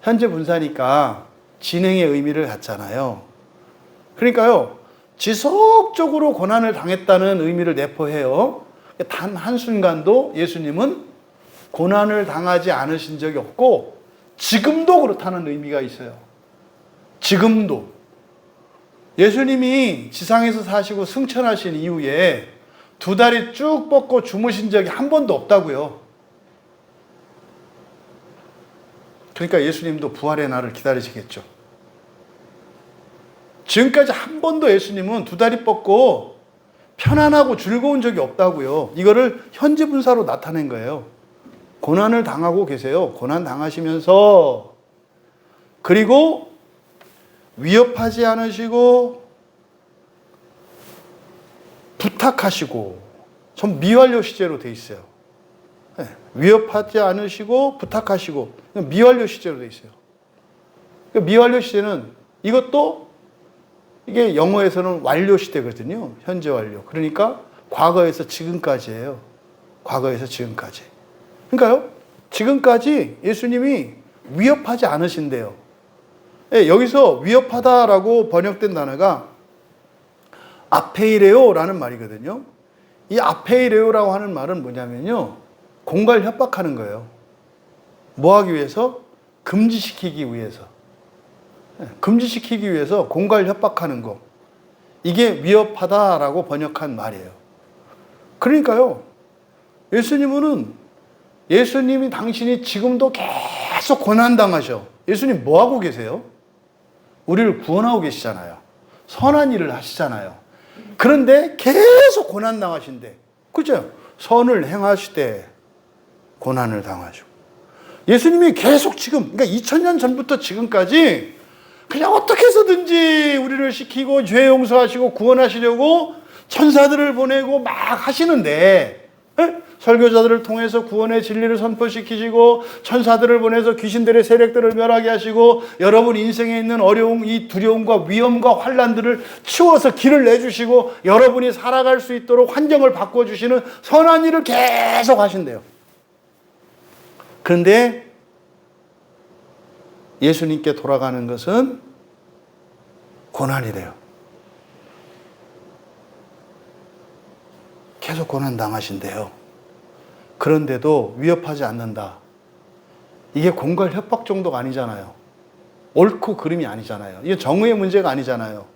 현재 분사니까 진행의 의미를 갖잖아요. 그러니까요, 지속적으로 고난을 당했다는 의미를 내포해요. 단 한순간도 예수님은 고난을 당하지 않으신 적이 없고 지금도 그렇다는 의미가 있어요. 지금도. 예수님이 지상에서 사시고 승천하신 이후에 두 다리 쭉 뻗고 주무신 적이 한 번도 없다고요. 그러니까 예수님도 부활의 날을 기다리시겠죠. 지금까지 한 번도 예수님은 두 다리 뻗고 편안하고 즐거운 적이 없다고요. 이거를 현재 분사로 나타낸 거예요. 고난을 당하고 계세요. 고난 당하시면서, 그리고 위협하지 않으시고 부탁하시고, 전 미완료 시제로 돼 있어요. 위협하지 않으시고 부탁하시고, 미완료 시제로 돼 있어요. 미완료 시제는 이것도, 이게 영어에서는 완료 시대거든요. 현재 완료. 그러니까 과거에서 지금까지예요. 과거에서 지금까지. 그러니까요, 지금까지 예수님이 위협하지 않으신대요. 여기서 위협하다라고 번역된 단어가 아페이레오라는 말이거든요. 이 아페이레오라고 하는 말은 뭐냐면요, 공갈 협박하는 거예요. 뭐 하기 위해서? 금지시키기 위해서. 금지시키기 위해서 공갈 협박하는 거. 이게 위협하다라고 번역한 말이에요. 그러니까요, 예수님이 당신이 지금도 계속 고난당하셔. 예수님 뭐 하고 계세요? 우리를 구원하고 계시잖아요. 선한 일을 하시잖아요. 그런데 계속 고난당하신대. 그죠? 선을 행하시되 고난을 당하시고. 예수님이 계속 지금, 그러니까 2000년 전부터 지금까지 그냥 어떻게 해서든지 우리를 시키고 죄 용서하시고 구원하시려고 천사들을 보내고 막 하시는데, 설교자들을 통해서 구원의 진리를 선포시키시고 천사들을 보내서 귀신들의 세력들을 멸하게 하시고 여러분 인생에 있는 어려움, 이 두려움과 위험과 환난들을 치워서 길을 내주시고 여러분이 살아갈 수 있도록 환경을 바꿔주시는 선한 일을 계속 하신대요. 그런데 예수님께 돌아가는 것은 고난이래요. 계속 고난 당하신대요. 그런데도 위협하지 않는다. 이게 공갈 협박 정도가 아니잖아요. 옳고 그름이 아니잖아요. 이게 정의의 문제가 아니잖아요.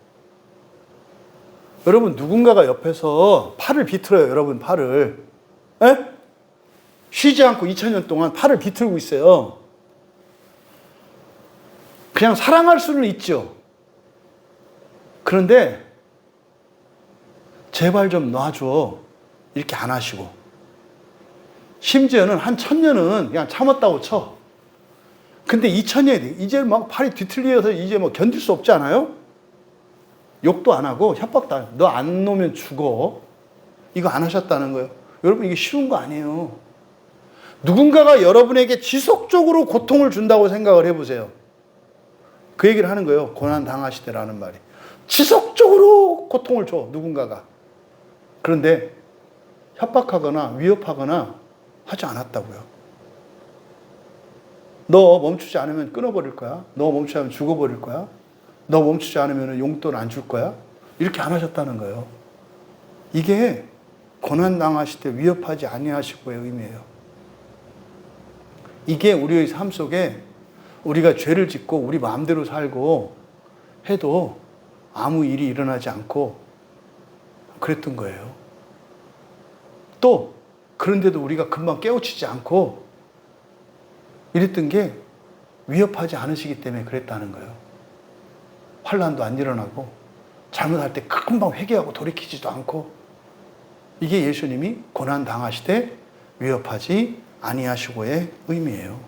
여러분 누군가가 옆에서 팔을 비틀어요. 여러분 팔을. 에? 쉬지 않고 2000년 동안 팔을 비틀고 있어요. 그냥 사랑할 수는 있죠. 그런데 제발 좀 놔줘. 이렇게 안 하시고. 심지어는 한 1000년은 그냥 참았다고 쳐. 근데 2000년이 이제 막 팔이 뒤틀려서 이제 뭐 견딜 수 없지 않아요? 욕도 안 하고 협박도 안 해요. 너 안 놓으면 죽어. 이거 안 하셨다는 거예요. 여러분 이게 쉬운 거 아니에요. 누군가가 여러분에게 지속적으로 고통을 준다고 생각을 해보세요. 그 얘기를 하는 거예요. 고난 당하시되라는 말이. 지속적으로 고통을 줘. 누군가가. 그런데 협박하거나 위협하거나 하지 않았다고요. 너 멈추지 않으면 끊어버릴 거야. 너 멈추지 않으면 죽어버릴 거야. 너 멈추지 않으면 용돈 안 줄 거야. 이렇게 안 하셨다는 거예요. 이게 고난당하실 때 위협하지 아니하시고의 의미예요. 이게 우리의 삶 속에 우리가 죄를 짓고 우리 마음대로 살고 해도 아무 일이 일어나지 않고 그랬던 거예요. 또 그런데도 우리가 금방 깨우치지 않고 이랬던 게 위협하지 않으시기 때문에 그랬다는 거예요. 환난도 안 일어나고 잘못할 때 금방 회개하고 돌이키지도 않고 이게 예수님이 고난 당하시되 위협하지 아니하시고의 의미예요.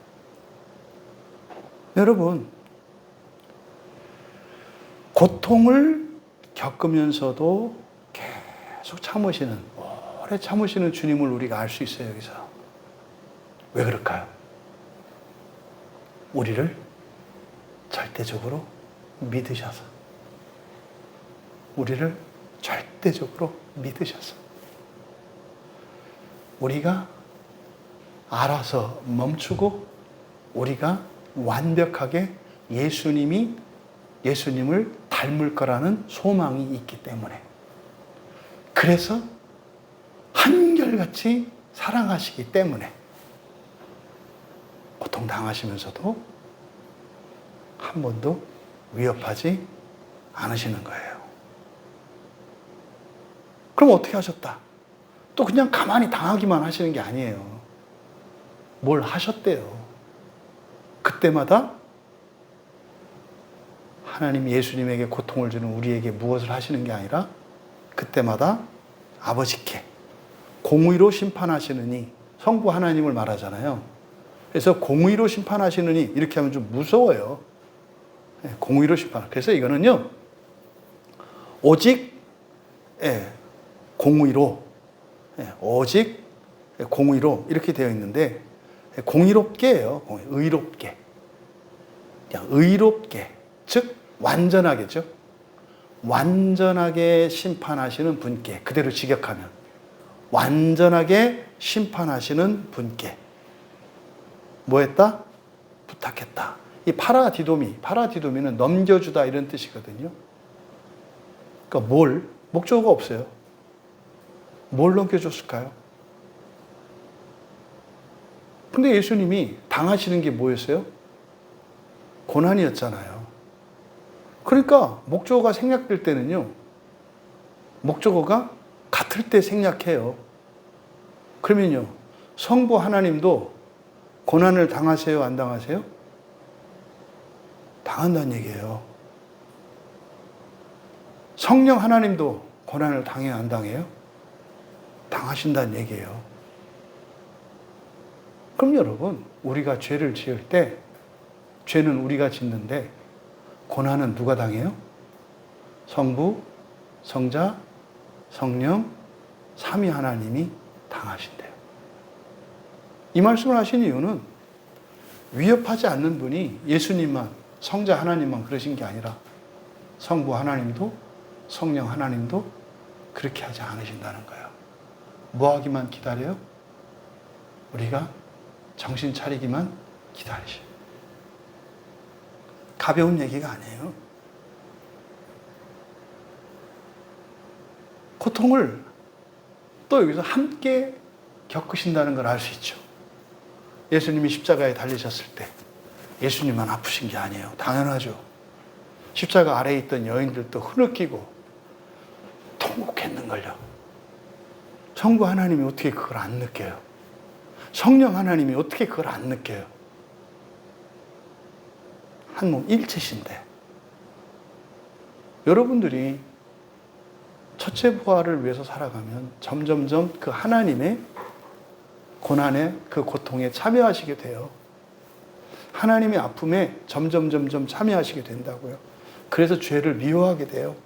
여러분, 고통을 겪으면서도 계속 참으시는, 오래 참으시는 주님을 우리가 알 수 있어요, 여기서. 왜 그럴까요? 우리를 절대적으로 믿으셔서. 우리를 절대적으로 믿으셔서. 우리가 알아서 멈추고 우리가 완벽하게 예수님을 닮을 거라는 소망이 있기 때문에. 그래서 한결같이 사랑하시기 때문에 고통당하시면서도 한 번도 위협하지 않으시는 거예요. 그럼 어떻게 하셨다? 또 그냥 가만히 당하기만 하시는 게 아니에요. 뭘 하셨대요. 그때마다 하나님 예수님에게 고통을 주는 우리에게 무엇을 하시는 게 아니라 그때마다 아버지께 공의로 심판하시느니, 성부 하나님을 말하잖아요. 그래서 공의로 심판하시느니 이렇게 하면 좀 무서워요. 공의로 심판. 그래서 이거는요, 오직 공의로, 오직 공의로 이렇게 되어 있는데 공의롭게예요. 의롭게. 그냥 의롭게. 즉 완전하겠죠. 완전하게 심판하시는 분께, 그대로 직역하면 완전하게 심판하시는 분께 뭐 했다? 부탁했다. 이 파라디도미는 넘겨주다 이런 뜻이거든요. 그러니까 목적어가 없어요. 뭘 넘겨줬을까요? 근데 예수님이 당하시는 게 뭐였어요? 고난이었잖아요. 그러니까 목적어가 생략될 때는요, 목적어가 같을 때 생략해요. 그러면요, 성부 하나님도 고난을 당하세요, 안 당하세요? 당한다는 얘기예요. 성령 하나님도 고난을 당해요, 안 당해요? 당하신다는 얘기예요. 그럼 여러분, 우리가 죄를 지을 때 죄는 우리가 짓는데 고난은 누가 당해요? 성부, 성자, 성령, 삼위 하나님이 당하신대요. 이 말씀을 하신 이유는 위협하지 않는 분이 예수님만, 성자 하나님만 그러신 게 아니라 성부 하나님도 성령 하나님도 그렇게 하지 않으신다는 거예요. 뭐 하기만 기다려요? 우리가 정신 차리기만 기다리셔요. 가벼운 얘기가 아니에요. 고통을 또 여기서 함께 겪으신다는 걸 알 수 있죠. 예수님이 십자가에 달리셨을 때 예수님만 아프신 게 아니에요. 당연하죠. 십자가 아래에 있던 여인들도 흐느끼고 천국했는걸요. 성부 하나님이 어떻게 그걸 안 느껴요? 성령 하나님이 어떻게 그걸 안 느껴요? 한 몸 일체신데. 여러분들이 첫째 부활을 위해서 살아가면 점점점 그 하나님의 고난에, 그 고통에 참여하시게 돼요. 하나님의 아픔에 점점 참여하시게 된다고요. 그래서 죄를 미워하게 돼요.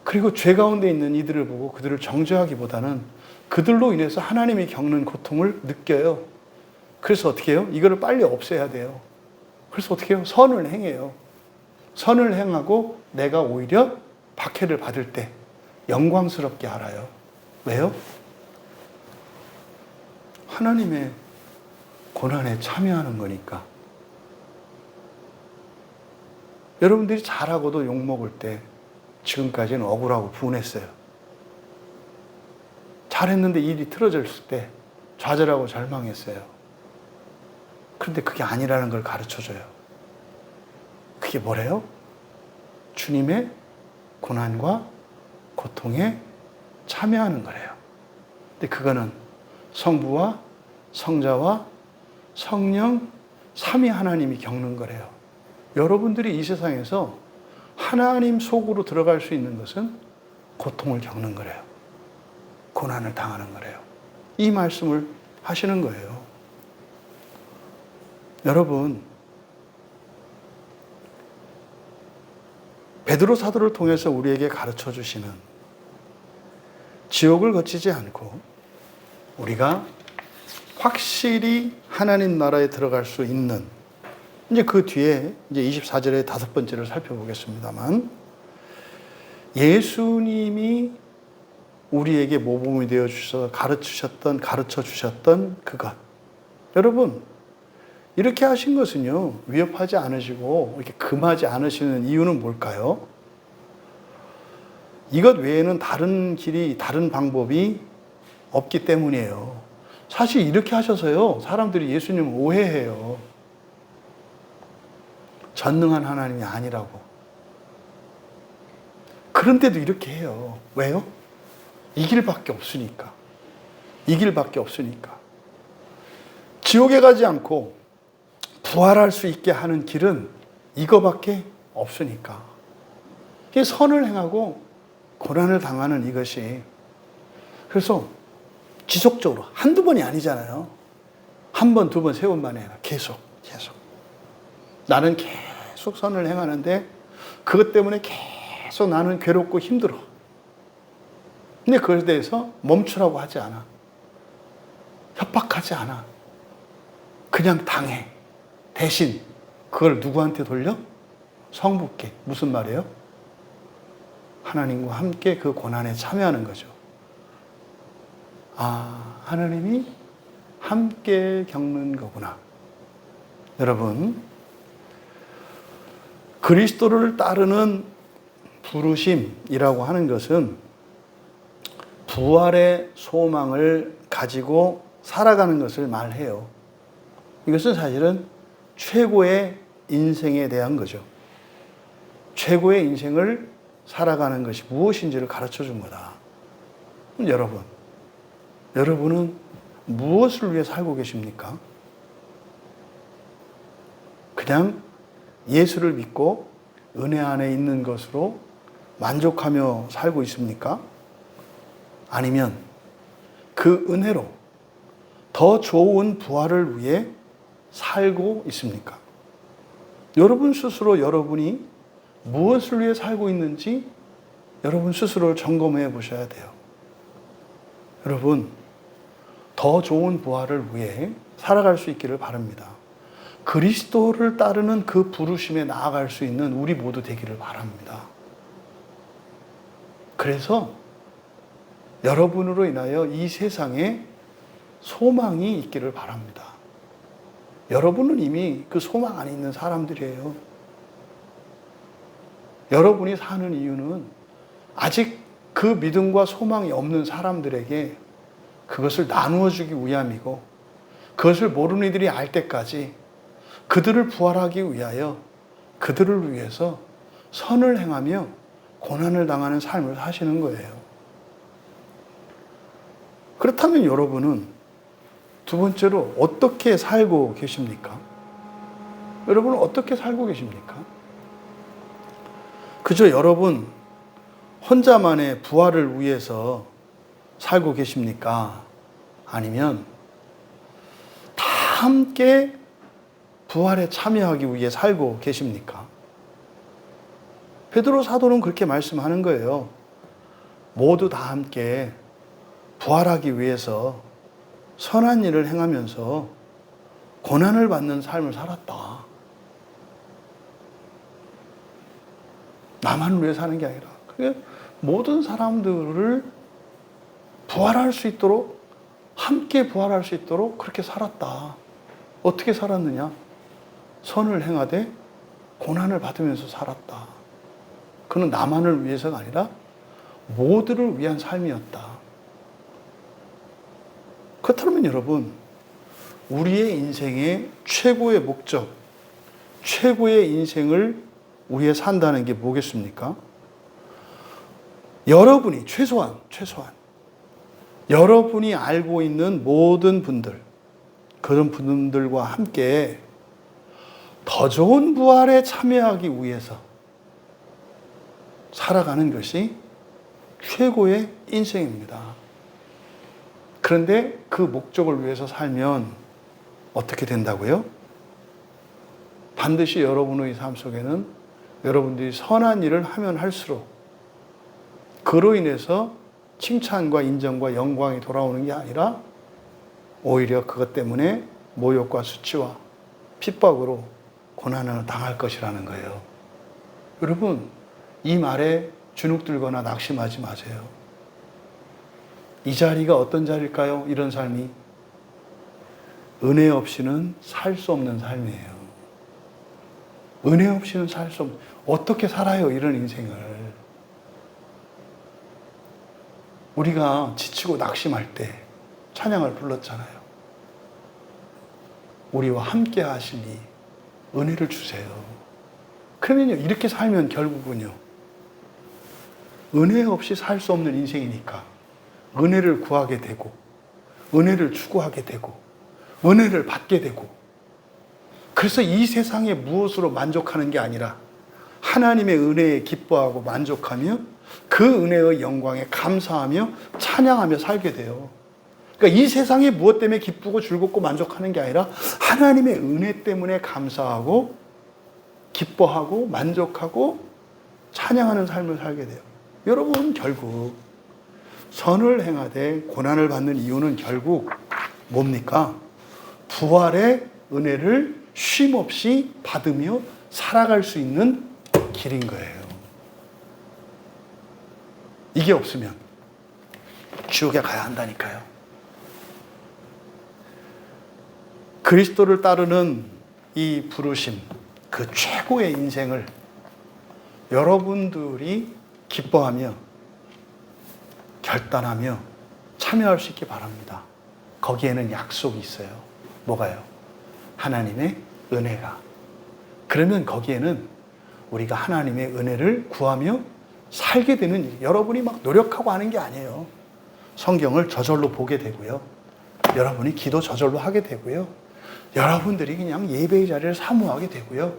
그리고 죄 가운데 있는 이들을 보고 그들을 정죄하기보다는 그들로 인해서 하나님이 겪는 고통을 느껴요. 그래서 어떻게 해요? 이거를 빨리 없애야 돼요. 그래서 어떻게 해요? 선을 행해요. 선을 행하고 내가 오히려 박해를 받을 때 영광스럽게 알아요. 왜요? 하나님의 고난에 참여하는 거니까. 여러분들이 잘하고도 욕먹을 때 지금까지는 억울하고 분했어요. 잘했는데 일이 틀어졌을 때 좌절하고 절망했어요. 그런데 그게 아니라는 걸 가르쳐줘요. 그게 뭐래요? 주님의 고난과 고통에 참여하는 거래요. 근데 그거는 성부와 성자와 성령 삼위 하나님이 겪는 거래요. 여러분들이 이 세상에서 하나님 속으로 들어갈 수 있는 것은 고통을 겪는 거래요. 고난을 당하는 거래요. 이 말씀을 하시는 거예요. 여러분, 베드로 사도를 통해서 우리에게 가르쳐 주시는 지옥을 거치지 않고 우리가 확실히 하나님 나라에 들어갈 수 있는, 이제 그 뒤에 이제 24절의 다섯 번째를 살펴보겠습니다만, 예수님이 우리에게 모범이 되어 주셔서 가르쳐 주셨던 그것. 여러분, 이렇게 하신 것은요, 위협하지 않으시고 이렇게 금하지 않으시는 이유는 뭘까요? 이것 외에는 다른 길이, 다른 방법이 없기 때문이에요. 사실 이렇게 하셔서요, 사람들이 예수님을 오해해요. 전능한 하나님이 아니라고. 그런데도 이렇게 해요. 왜요? 이 길밖에 없으니까. 이 길밖에 없으니까. 지옥에 가지 않고 부활할 수 있게 하는 길은 이거밖에 없으니까. 이게 선을 행하고 고난을 당하는 이것이. 그래서 지속적으로 한두 번이 아니잖아요. 한 번, 두 번, 세 번 만에 아니라 계속. 나는 계속 선을 행하는데 그것 때문에 계속 나는 괴롭고 힘들어. 근데 그것에 대해서 멈추라고 하지 않아. 협박하지 않아. 그냥 당해. 대신 그걸 누구한테 돌려? 성부께. 무슨 말이에요? 하나님과 함께 그 고난에 참여하는 거죠. 아, 하나님이 함께 겪는 거구나. 여러분, 그리스도를 따르는 부르심이라고 하는 것은 부활의 소망을 가지고 살아가는 것을 말해요. 이것은 사실은 최고의 인생에 대한 거죠. 최고의 인생을 살아가는 것이 무엇인지를 가르쳐 준 거다. 여러분은 무엇을 위해 살고 계십니까? 그냥 예수를 믿고 은혜 안에 있는 것으로 만족하며 살고 있습니까? 아니면 그 은혜로 더 좋은 부활을 위해 살고 있습니까? 여러분 스스로 여러분이 무엇을 위해 살고 있는지 여러분 스스로를 점검해 보셔야 돼요. 여러분, 더 좋은 부활을 위해 살아갈 수 있기를 바랍니다. 그리스도를 따르는 그 부르심에 나아갈 수 있는 우리 모두 되기를 바랍니다. 그래서 여러분으로 인하여 이 세상에 소망이 있기를 바랍니다. 여러분은 이미 그 소망 안에 있는 사람들이에요. 여러분이 사는 이유는 아직 그 믿음과 소망이 없는 사람들에게 그것을 나누어 주기 위함이고, 그것을 모르는 이들이 알 때까지 그들을 부활하기 위하여 그들을 위해서 선을 행하며 고난을 당하는 삶을 사시는 거예요. 그렇다면 여러분은 두 번째로 어떻게 살고 계십니까? 여러분은 어떻게 살고 계십니까? 그저 여러분 혼자만의 부활을 위해서 살고 계십니까? 아니면 다 함께 부활에 참여하기 위해 살고 계십니까? 베드로 사도는 그렇게 말씀하는 거예요. 모두 다 함께 부활하기 위해서 선한 일을 행하면서 고난을 받는 삶을 살았다. 나만 위해 사는 게 아니라 그게 모든 사람들을 부활할 수 있도록, 함께 부활할 수 있도록 그렇게 살았다. 어떻게 살았느냐? 선을 행하되 고난을 받으면서 살았다. 그는 나만을 위해서가 아니라 모두를 위한 삶이었다. 그렇다면 여러분, 우리의 인생의 최고의 목적, 최고의 인생을 위해 산다는 게 뭐겠습니까? 여러분이 최소한 여러분이 알고 있는 모든 분들, 그런 분들과 함께 더 좋은 부활에 참여하기 위해서 살아가는 것이 최고의 인생입니다. 그런데 그 목적을 위해서 살면 어떻게 된다고요? 반드시 여러분의 삶 속에는 여러분들이 선한 일을 하면 할수록 그로 인해서 칭찬과 인정과 영광이 돌아오는 게 아니라 오히려 그것 때문에 모욕과 수치와 핍박으로 고난을 당할 것이라는 거예요. 여러분, 이 말에 주눅들거나 낙심하지 마세요. 이 자리가 어떤 자리일까요? 이런 삶이 은혜 없이는 살 수 없는 삶이에요. 은혜 없이는 살 수 없는, 어떻게 살아요, 이런 인생을. 우리가 지치고 낙심할 때 찬양을 불렀잖아요. 우리와 함께 하시니 은혜를 주세요. 그러면요, 이렇게 살면 결국은요, 은혜 없이 살 수 없는 인생이니까 은혜를 구하게 되고, 은혜를 추구하게 되고, 은혜를 받게 되고, 그래서 이 세상에 무엇으로 만족하는 게 아니라 하나님의 은혜에 기뻐하고 만족하며 그 은혜의 영광에 감사하며 찬양하며 살게 돼요. 그러니까 이 세상에 무엇 때문에 기쁘고 즐겁고 만족하는 게 아니라 하나님의 은혜 때문에 감사하고 기뻐하고 만족하고 찬양하는 삶을 살게 돼요. 여러분, 결국 선을 행하되 고난을 받는 이유는 결국 뭡니까? 부활의 은혜를 쉼없이 받으며 살아갈 수 있는 길인 거예요. 이게 없으면 지옥에 가야 한다니까요. 그리스도를 따르는 이 부르심, 그 최고의 인생을 여러분들이 기뻐하며 결단하며 참여할 수 있기 바랍니다. 거기에는 약속이 있어요. 뭐가요? 하나님의 은혜가. 그러면 거기에는 우리가 하나님의 은혜를 구하며 살게 되는 일, 여러분이 막 노력하고 하는 게 아니에요. 성경을 저절로 보게 되고요. 여러분이 기도 저절로 하게 되고요. 여러분들이 그냥 예배의 자리를 사모하게 되고요.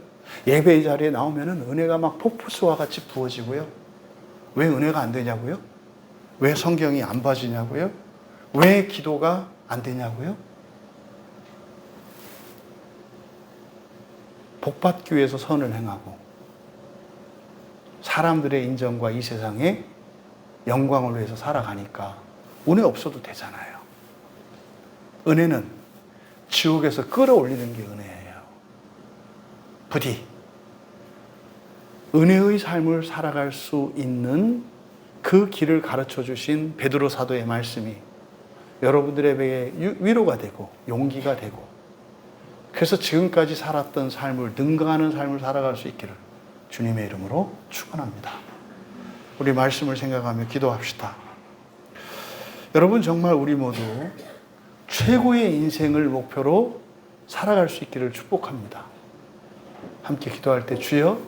예배의 자리에 나오면은 은혜가 막 폭포수와 같이 부어지고요. 왜 은혜가 안 되냐고요? 왜 성경이 안 봐지냐고요? 왜 기도가 안 되냐고요? 복받기 위해서 선을 행하고 사람들의 인정과 이 세상의 영광을 위해서 살아가니까 은혜 없어도 되잖아요. 은혜는 지옥에서 끌어올리는 게 은혜예요. 부디 은혜의 삶을 살아갈 수 있는 그 길을 가르쳐 주신 베드로 사도의 말씀이 여러분들에게 위로가 되고 용기가 되고, 그래서 지금까지 살았던 삶을, 능가하는 삶을 살아갈 수 있기를 주님의 이름으로 축원합니다. 우리 말씀을 생각하며 기도합시다. 여러분, 정말 우리 모두 최고의 인생을 목표로 살아갈 수 있기를 축복합니다. 함께 기도할 때, 주여,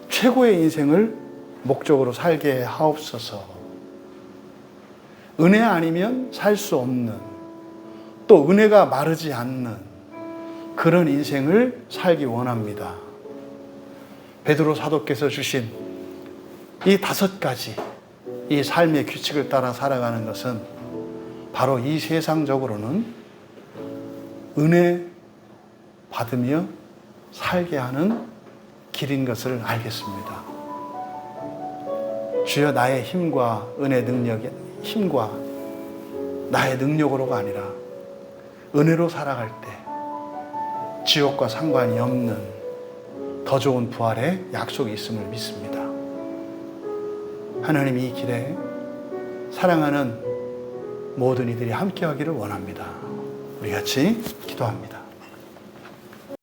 최고의 인생을 목적으로 살게 하옵소서. 은혜 아니면 살 수 없는, 또 은혜가 마르지 않는 그런 인생을 살기 원합니다. 베드로 사도께서 주신 이 5가지 이 삶의 규칙을 따라 살아가는 것은 바로 이 세상적으로는 은혜 받으며 살게 하는 길인 것을 알겠습니다. 주여, 나의 힘과 은혜 힘과 나의 능력으로가 아니라 은혜로 살아갈 때 지옥과 상관이 없는 더 좋은 부활의 약속이 있음을 믿습니다. 하나님, 이 길에 사랑하는 모든 이들이 함께하기를 원합니다. 우리 같이 기도합니다.